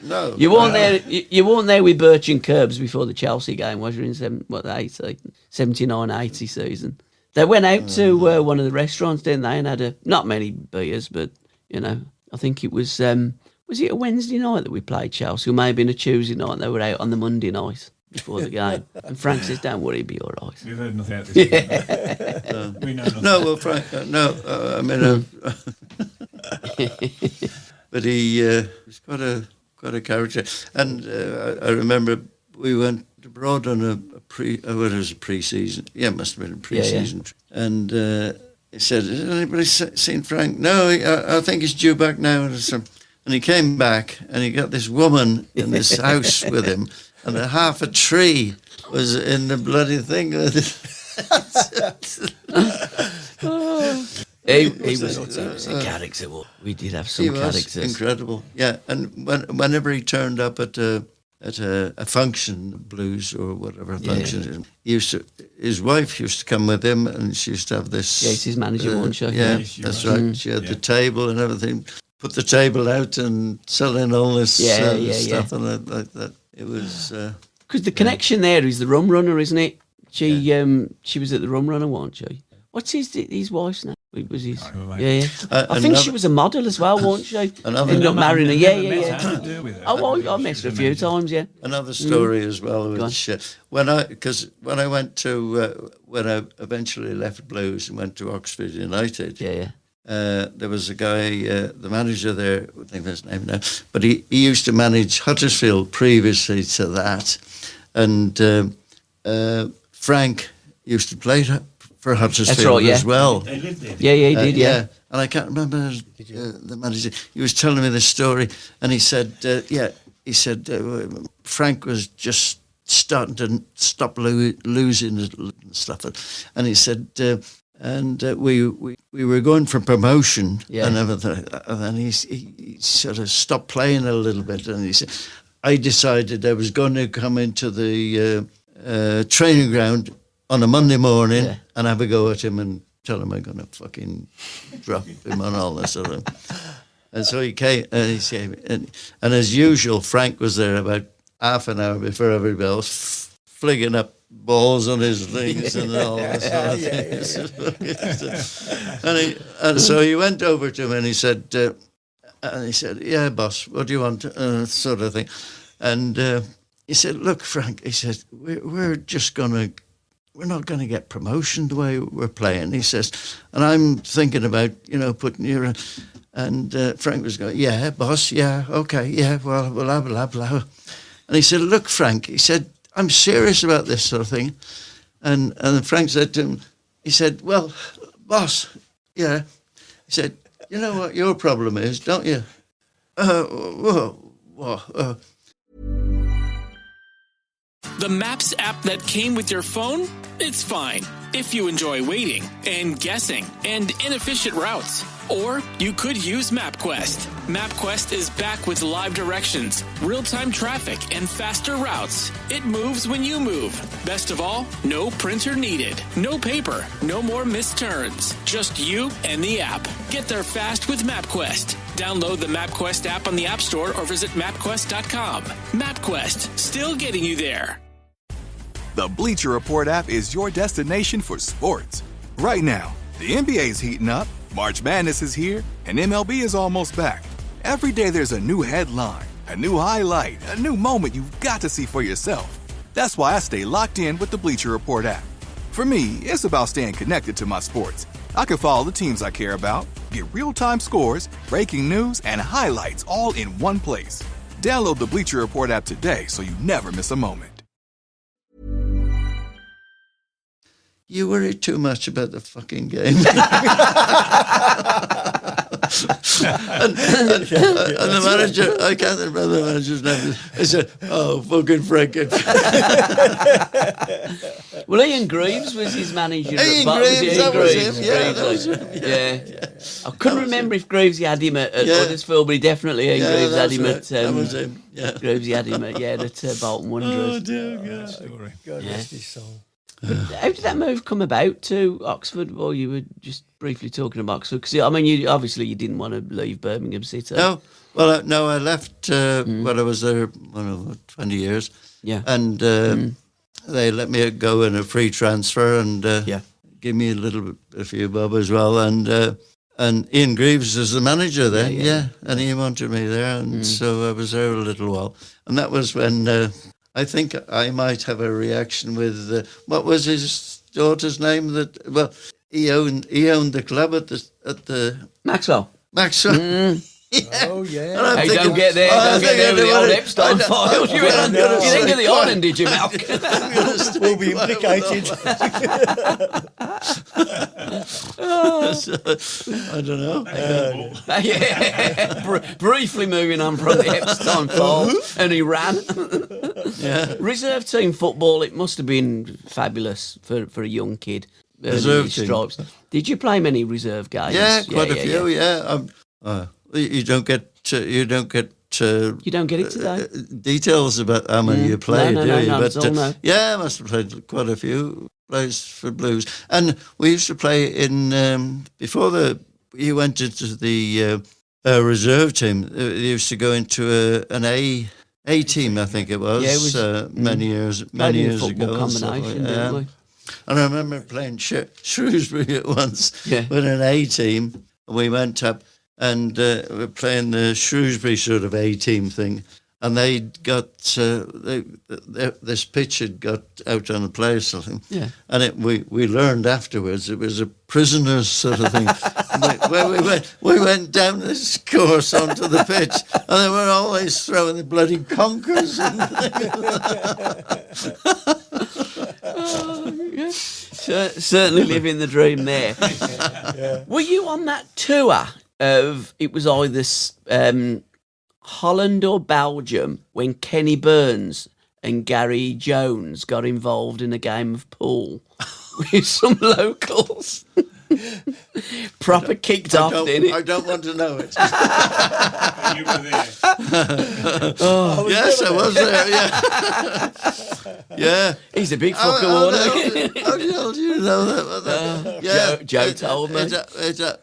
no. You weren't there. You weren't there with Birch and Curbs before the Chelsea game, was you? In 79-80 season. They went out to one of the restaurants, didn't they? And had not many beers, but I think it was. Was it a Wednesday night that we played Chelsea, or maybe on a Tuesday night? And they were out on the Monday night before the game. And Frank says, "Don't worry, it'll be all right." We've heard nothing out of this. We know nothing. No, well, Frank, I mean, but he was quite a character. And I remember we went abroad on it was a pre-season. Yeah, it must have been a pre-season. Yeah. And he said, "Has anybody seen Frank?" "No, I think he's due back now." And he came back, and he got this woman in this house with him, and half a tree was in the bloody thing. He was a character. We did have some characters. Incredible. Yeah, and whenever he turned up at a function, blues or whatever function, his wife used to come with him, and she used to have this. Yeah, it's his manager, wasn't she? Yeah, that's right. She had the table and everything. Put the table out and selling all this stuff and like that. It was because the connection there is the rum runner, isn't it? She was at the rum runner, wasn't she? What's his wife's name? Was his? I think she was a model as well, wasn't she? Ended up marrying her. Yeah. I met her a few times. Yeah. Another story as well. Which, when I eventually left blues and went to Oxford United. There was a guy, the manager there, I think his name now, but he used to manage Huddersfield previously to that, and Frank used to play for Huddersfield as well. They lived there. He did. Yeah, and I can't remember the manager. He was telling me this story, and he said, Frank was just starting to stop losing and stuff, and he said. We were going for promotion and everything, and then he sort of stopped playing a little bit, and he said, I decided I was going to come into the training ground on a Monday morning and have a go at him and tell him I'm going to fucking drop him on all this sort of. And so he came, and as usual, Frank was there about half an hour before everybody else, flinging up balls on his legs and all that sort of thing. And so he went over to him and he said, yeah, boss, what do you want? Sort of thing. And he said, look, Frank, he said, we're not going to get promotion the way we're playing. He says, and I'm thinking about, putting you. And Frank was going, yeah, boss, yeah, okay, yeah, well, blah, blah, blah. And he said, look, Frank, he said, I'm serious about this sort of thing. And Frank said to him, he said, well, boss, yeah. He said, you know what your problem is, don't you? The Maps app that came with your phone? It's fine if you enjoy waiting and guessing and inefficient routes. Or you could use MapQuest. MapQuest is back with live directions, real-time traffic, and faster routes. It moves when you move. Best of all, no printer needed. No paper. No more missed turns. Just you and the app. Get there fast with MapQuest. Download the MapQuest app on the App Store or visit MapQuest.com. MapQuest, still getting you there. The Bleacher Report app is your destination for sports. Right now, the NBA is heating up, March Madness is here, and MLB is almost back. Every day there's a new headline, a new highlight, a new moment you've got to see for yourself. That's why I stay locked in with the Bleacher Report app. For me, it's about staying connected to my sports. I can follow the teams I care about, get real-time scores, breaking news, and highlights all in one place. Download the Bleacher Report app today so you never miss a moment. You worry too much about the fucking game. and the manager, I can't remember the manager's name. He said, oh, fucking Frankie. Well, Ian Greaves was his manager. Ian Greaves, that was him. Yeah, that was him. Yeah. I couldn't remember if Greaves had him at Huddersfield, but he definitely, Ian Greaves had him at... that was him, yeah. Greaves, he had him at Bolton Wanderers. Oh, dear God. Story. God rest his soul. How did that move come about to Oxford? Or you were just briefly talking about Oxford? Because I mean, you didn't want to leave Birmingham City. No, well, no, I left when I was there 20 years. Yeah, and they let me go in a free transfer and give me a few bob as well. And Ian Greaves was the manager then, and he wanted me there, and so I was there a little while. And that was when. I think I might have a reaction with what was his daughter's name? He owned the club at the Maxwell. Maxwell. Yeah. Oh yeah. Hey, don't get there. Don't get there with the old Epstein files. You think of the island, did you, Malcolm? We'll be implicated. I don't know. Briefly moving on from the Epstein files, and he ran. Yeah. Reserve team football. It must have been fabulous for a young kid. reserve team. stripes. Did you play many reserve games? Yeah, quite a few. Yeah, you don't get You don't get it today. Details about how many you played, do you? No, But no. yeah, I must have played quite a few plays for Blues, and we used to play in before you went into the reserve team. They used to go into an A team, I think it was. Yeah, it was many years ago. Combination, didn't we? And I remember playing Shrewsbury at once Yeah. with an A team. We went up and we were playing the Shrewsbury sort of A team thing. And they got this pitch had got out on a place or something. Yeah. And we learned afterwards it was a prisoners sort of thing. Where we went down this course onto the pitch, and they were always throwing the bloody conkers. Certainly living the dream there. Were you on that tour of, it was either Holland or Belgium, when Kenny Burns and Gary Jones got involved in a game of pool with some locals? Proper kicked off, didn't it? I don't want to know it. You were there. Yes, I was there, yeah. Yeah. He's a big fucker, wasn't he? How the hell do you know that? Joe told me.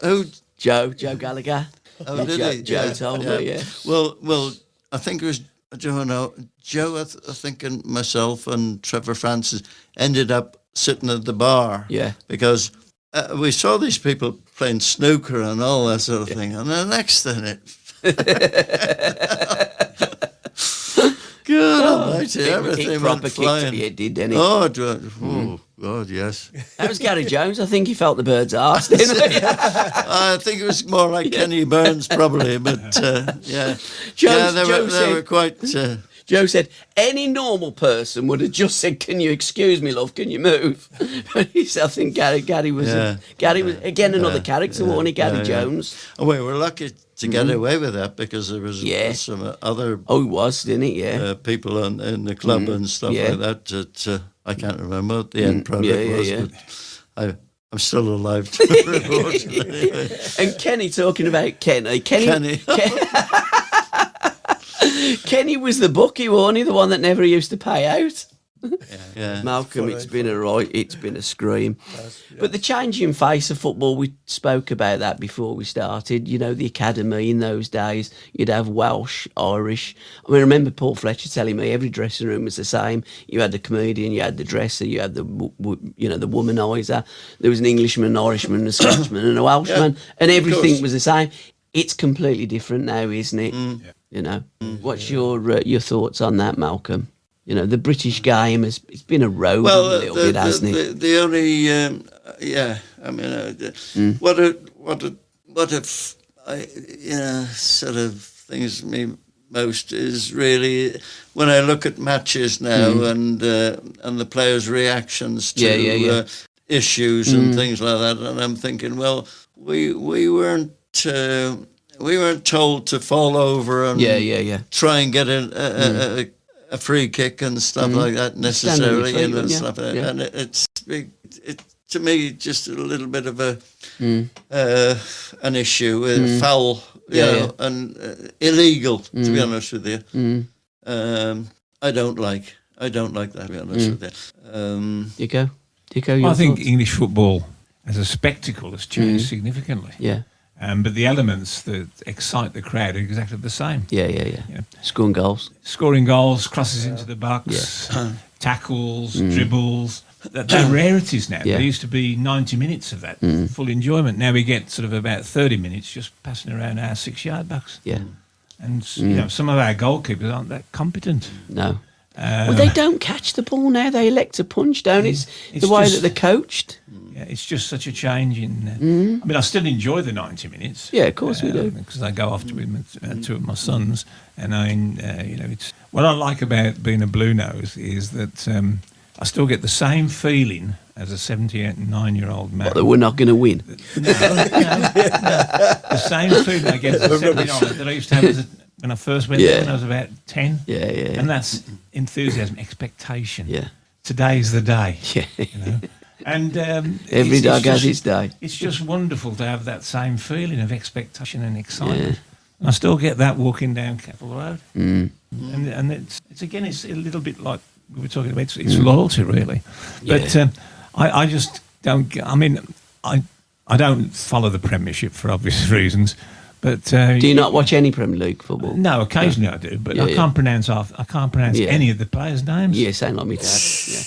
Who? Joe Gallagher. Oh, did he? Joe told me, yeah. Well, I think it was, I don't know, Joe, I think, and myself and Trevor Francis ended up sitting at the bar. Yeah. Because we saw these people playing snooker and all that sort of thing. And the next thing God almighty, everything went flying. It did, didn't it? Oh, God, yes. That was Gary Jones. I think he felt the bird's arse, didn't he? I think it was more like Kenny Burns, probably, but yeah. They were quite... Joe said, any normal person would have just said, can you excuse me, love, can you move? But I think Gary was again another character, wasn't he, Gary Jones? And we were lucky to get away with that because there was some other... Oh, he was, didn't he? Yeah. People in the club and stuff like that I can't remember what the end product was, but I'm still alive to report. And Kenny, talking about Kenny. Kenny was the bookie, wasn't he? The one that never used to pay out. Yeah. Malcolm, it's been a scream. But the changing face of football, we spoke about that before we started. You know, the academy in those days, you'd have Welsh, Irish. I mean, I remember Paul Fletcher telling me every dressing room was the same. You had the comedian, you had the dresser, you had the womaniser. There was an Englishman, an Irishman, a Scotsman, and a Welshman, and everything was the same. It's completely different now, isn't it? You know, what's your thoughts on that, Malcolm? You know, the British game it's been eroded a little bit, hasn't it? The only, I mean, what if sort of things me most is really when I look at matches now and the players' reactions to issues and things like that, and I'm thinking, well, we weren't told to fall over and try and get a free kick and stuff like that necessarily, and stuff like that. And it's to me just a little bit of an issue with foul, and illegal. To be honest with you, I don't like that. To be honest with you, Dico, I think English football as a spectacle has changed significantly. Yeah. But the elements that excite the crowd are exactly the same. Yeah. You know, Scoring goals, crosses into the box, tackles, dribbles. They're rarities now. Yeah. There used to be 90 minutes of that full enjoyment. Now we get sort of about 30 minutes just passing around our 6-yard box. Yeah. And some of our goalkeepers aren't that competent. No. Well, they don't catch the ball now. They elect to punch, don't it? It's the way that they're coached. Yeah, it's just such a change in... I mean, I still enjoy the 90 minutes. Yeah, of course we do. Because I go off with two of my sons, and it's what I like about being a Blue Nose is that I still get the same feeling as a 79-year-old man. But we're not going to win. No. The same feeling I get as a 79-year-old that I used to have when I first went there when I was about 10. Yeah. And that's enthusiasm, expectation. Yeah. Today's the day. Yeah. You know? And Every dog has just- its day. It's just wonderful to have that same feeling of expectation and excitement. I still get that walking down Capel Road. And it's again, it's a little bit like we were talking about. It's loyalty, really. But I just don't. I mean, I don't follow the Premiership for obvious reasons. But Do you not watch any Premier League football? No, occasionally I do, but I can't pronounce any of the players' names. Yeah, sound like my dad. Yeah.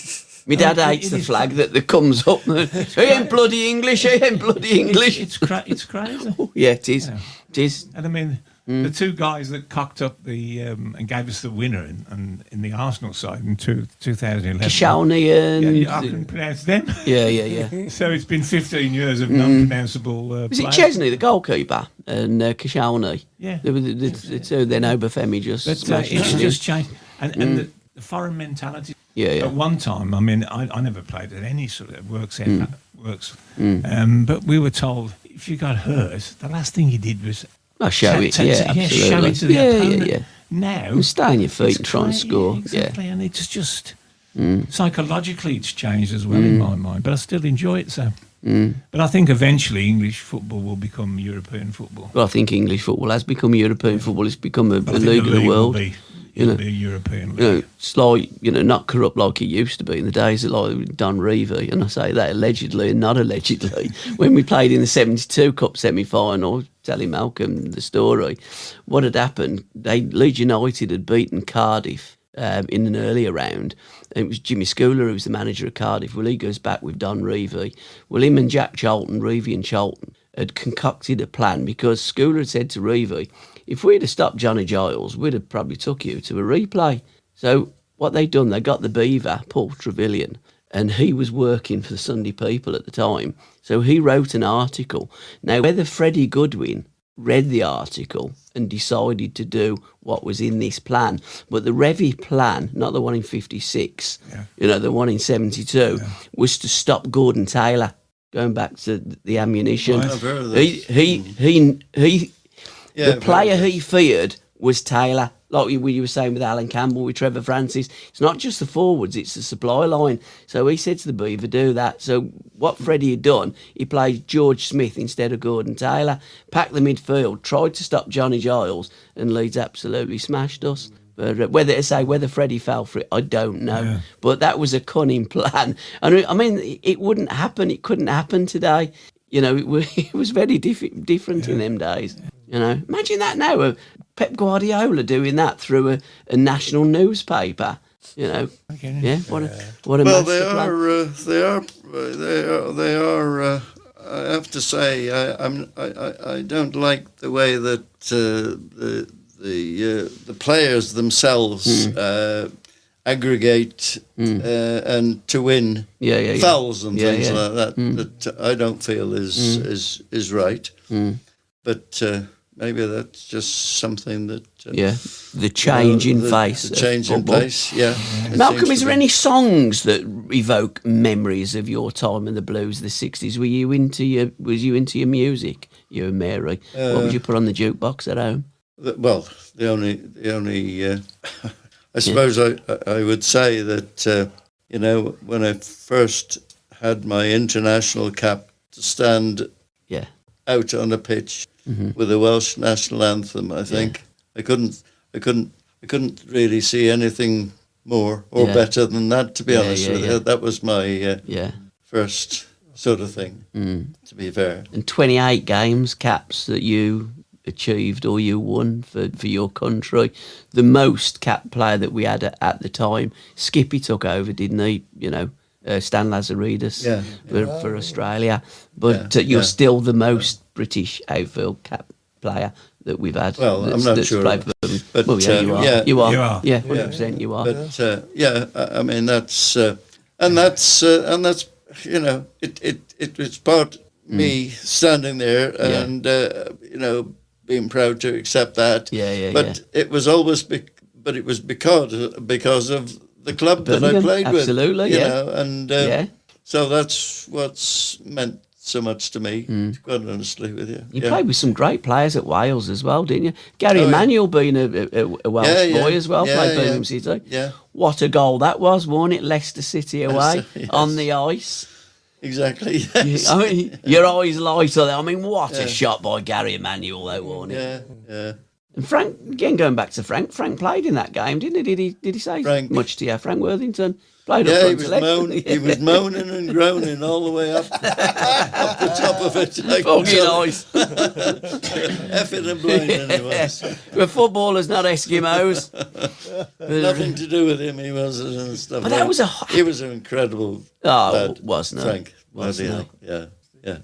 My dad hates the flag that comes up. He ain't bloody English. He ain't bloody English. It's crazy. Yeah, it is. Yeah. It is. And I mean, the two guys that cocked up the and gave us the winner in the Arsenal side in 2011. Koscielny and... Yeah, I can pronounce them. Yeah. So it's been 15 years of non-pronounceable Was it players. Chesney, the goalkeeper, and Koscielny? Yeah. They were the two, then Obafemi just But smashed it's it. just changed. And the foreign mentality. Yeah. At one time, I mean, I never played at any sort of works. But we were told if you got hurt, the last thing you did was Show it, show absolutely. it to the opponent. Yeah. Now, And stay on your feet it's and try and crazy, score. Exactly, and it's just psychologically it's changed as well in my mind. But I still enjoy it. So, but I think eventually English football will become European football. Well, I think English football has become European football. It's become a But I think league of the world. It'll be a European league. You know, it's like, not corrupt like it used to be in the days of like Don Revie, and I say that allegedly and not allegedly. When we played in the 72 Cup semi-final, telling Malcolm the story, what had happened, Leeds United had beaten Cardiff in an earlier round, and it was Jimmy Schooler who was the manager of Cardiff. Well, he goes back with Don Revie. Well, him and Jack Charlton, Revie and Charlton, had concocted a plan because Schooler had said to Revie, if we'd have stopped Johnny Giles, we'd have probably took you to a replay. So what they'd done, they got the Beaver, Paul Trevelyan, and he was working for the Sunday People at the time. So he wrote an article. Now, whether Freddie Goodwin read the article and decided to do what was in this plan, but the Revie plan, not the one in 56, the one in 72, was to stop Gordon Taylor, going back to the ammunition. I've heard of this. The player he feared was Taylor, like you were saying with Alan Campbell, with Trevor Francis. It's not just the forwards, it's the supply line. So he said to the Beaver, do that. So what Freddie had done, he played George Smith instead of Gordon Taylor, packed the midfield, tried to stop Johnny Giles, and Leeds absolutely smashed us. But whether Freddie fell for it, I don't know. Yeah. But that was a cunning plan. And I mean, it wouldn't happen. It couldn't happen today. It was very different in them days. Imagine that now, Pep Guardiola doing that through a national newspaper. What a master plan. They are. I have to say, I don't like the way that the players themselves aggregate and to win fouls and things like that. That I don't feel is right. But maybe that's just something that the change in face. The change in pace. Yeah. Malcolm, is there any songs that evoke memories of your time in the blues, the 60s? Was you into your music, you and Mary? What would you put on the jukebox at home? Well, the only I suppose I would say that when I first had my international cap to stand out on a pitch with a Welsh national anthem, I think I couldn't really see anything more or better than that. To be honest with you, that was my first sort of thing. To be fair, and 28 games caps that you achieved or you won for your country. The most cap player that we had at the time, Skippy took over, didn't he? Stan Lazaridis for Australia. But you're still the most British outfield cap player that we've had. Well, I'm not sure. But you are. You are. Yeah, 100% you are. But I mean that's it's part me standing there and being proud to accept that. But it was always it was because of the club that I played with. Absolutely, and so that's what's meant so much to me, quite honestly with you. You played with some great players at Wales as well, didn't you? Gary Emanuel being a Welsh boy as well, played Birmingham City. Yeah. What a goal that was, wasn't it? Leicester City away on the ice. Exactly. Yes. I mean, your eyes light on that. I mean, what a shot by Gary Emanuel, though, wasn't it? Yeah. And Frank, again, going back to Frank played in that game, didn't he? Did he say much to you? Frank Worthington played up front select. He was moaning and groaning all the way up the top of it. Like, fucking eyes. Effing and blinding he was. We're footballers, not Eskimos. Nothing to do with him, he was and stuff. But that was he was an incredible lad, wasn't it? Frank. Wasn't it? Yeah.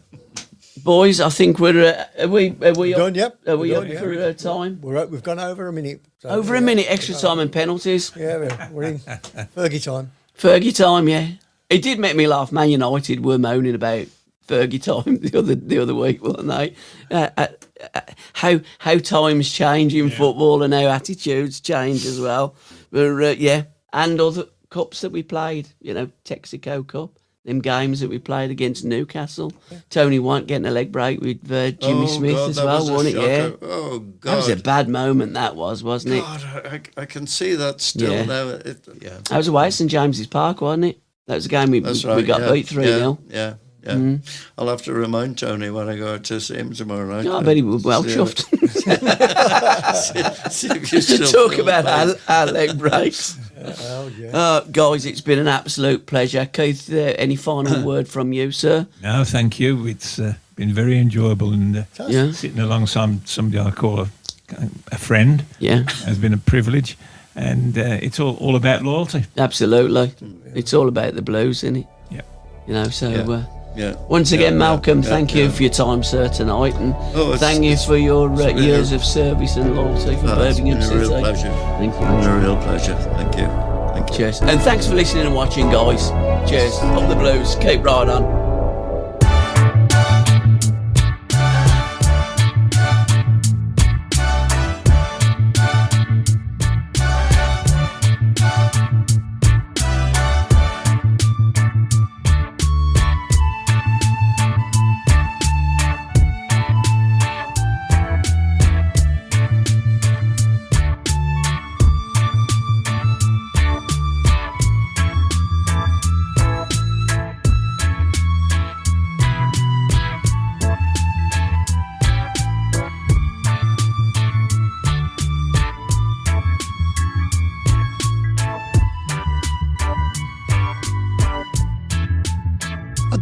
Boys, I think we're are we done? Yep. Are we up for time? We've gone over a minute. So over a minute, extra time and penalties. Yeah, we're in Fergie time. Fergie time, yeah. It did make me laugh. Man United were moaning about Fergie time the other week, weren't they? How times change in football and how attitudes change as well. But and other cups that we played, Texaco Cup. Them games that we played against Newcastle. Tony White getting a leg break with Jimmy Smith as well, wasn't it? Yeah. Oh, God. That was a bad moment, that wasn't it? God, I can see that still now. That was away at St James's Park, wasn't it? That was a game we got beat 3-0. Yeah. I'll have to remind Tony when I go to see him tomorrow night. I bet he was well chuffed. See if you still talk about our leg breaks. Guys, it's been an absolute pleasure. Keith, any final word from you, sir? No, thank you. It's been very enjoyable, and sitting alongside somebody I call a friend has been a privilege, and it's all about loyalty. Absolutely. It's all about the Blues, isn't it? Once again, Malcolm, thank you for your time, sir, tonight, and thank you for your years of service and loyalty for Birmingham City. It's been a real pleasure. Thank you. It's been a real pleasure. Thank you. Cheers. And thanks for listening and watching, guys. Cheers. Up the Blues. Keep right on.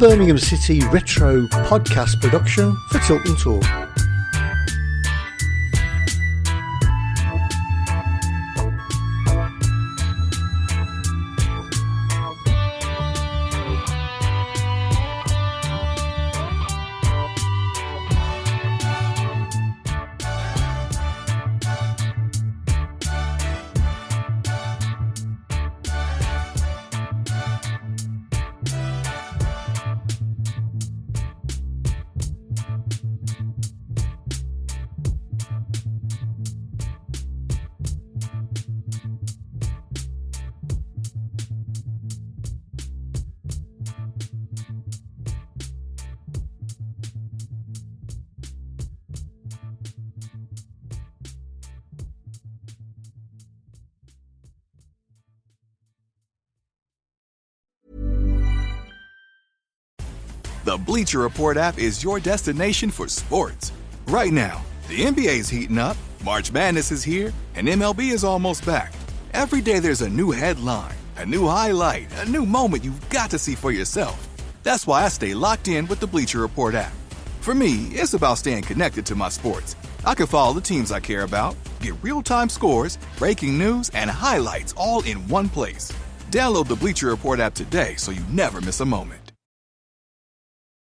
Birmingham City retro podcast production for Tilton Talk. The Bleacher Report app is your destination for sports. Right now, the NBA's heating up, March Madness is here, and MLB is almost back. Every day there's a new headline, a new highlight, a new moment you've got to see for yourself. That's why I stay locked in with the Bleacher Report app. For me, it's about staying connected to my sports. I can follow the teams I care about, get real-time scores, breaking news, and highlights all in one place. Download the Bleacher Report app today so you never miss a moment.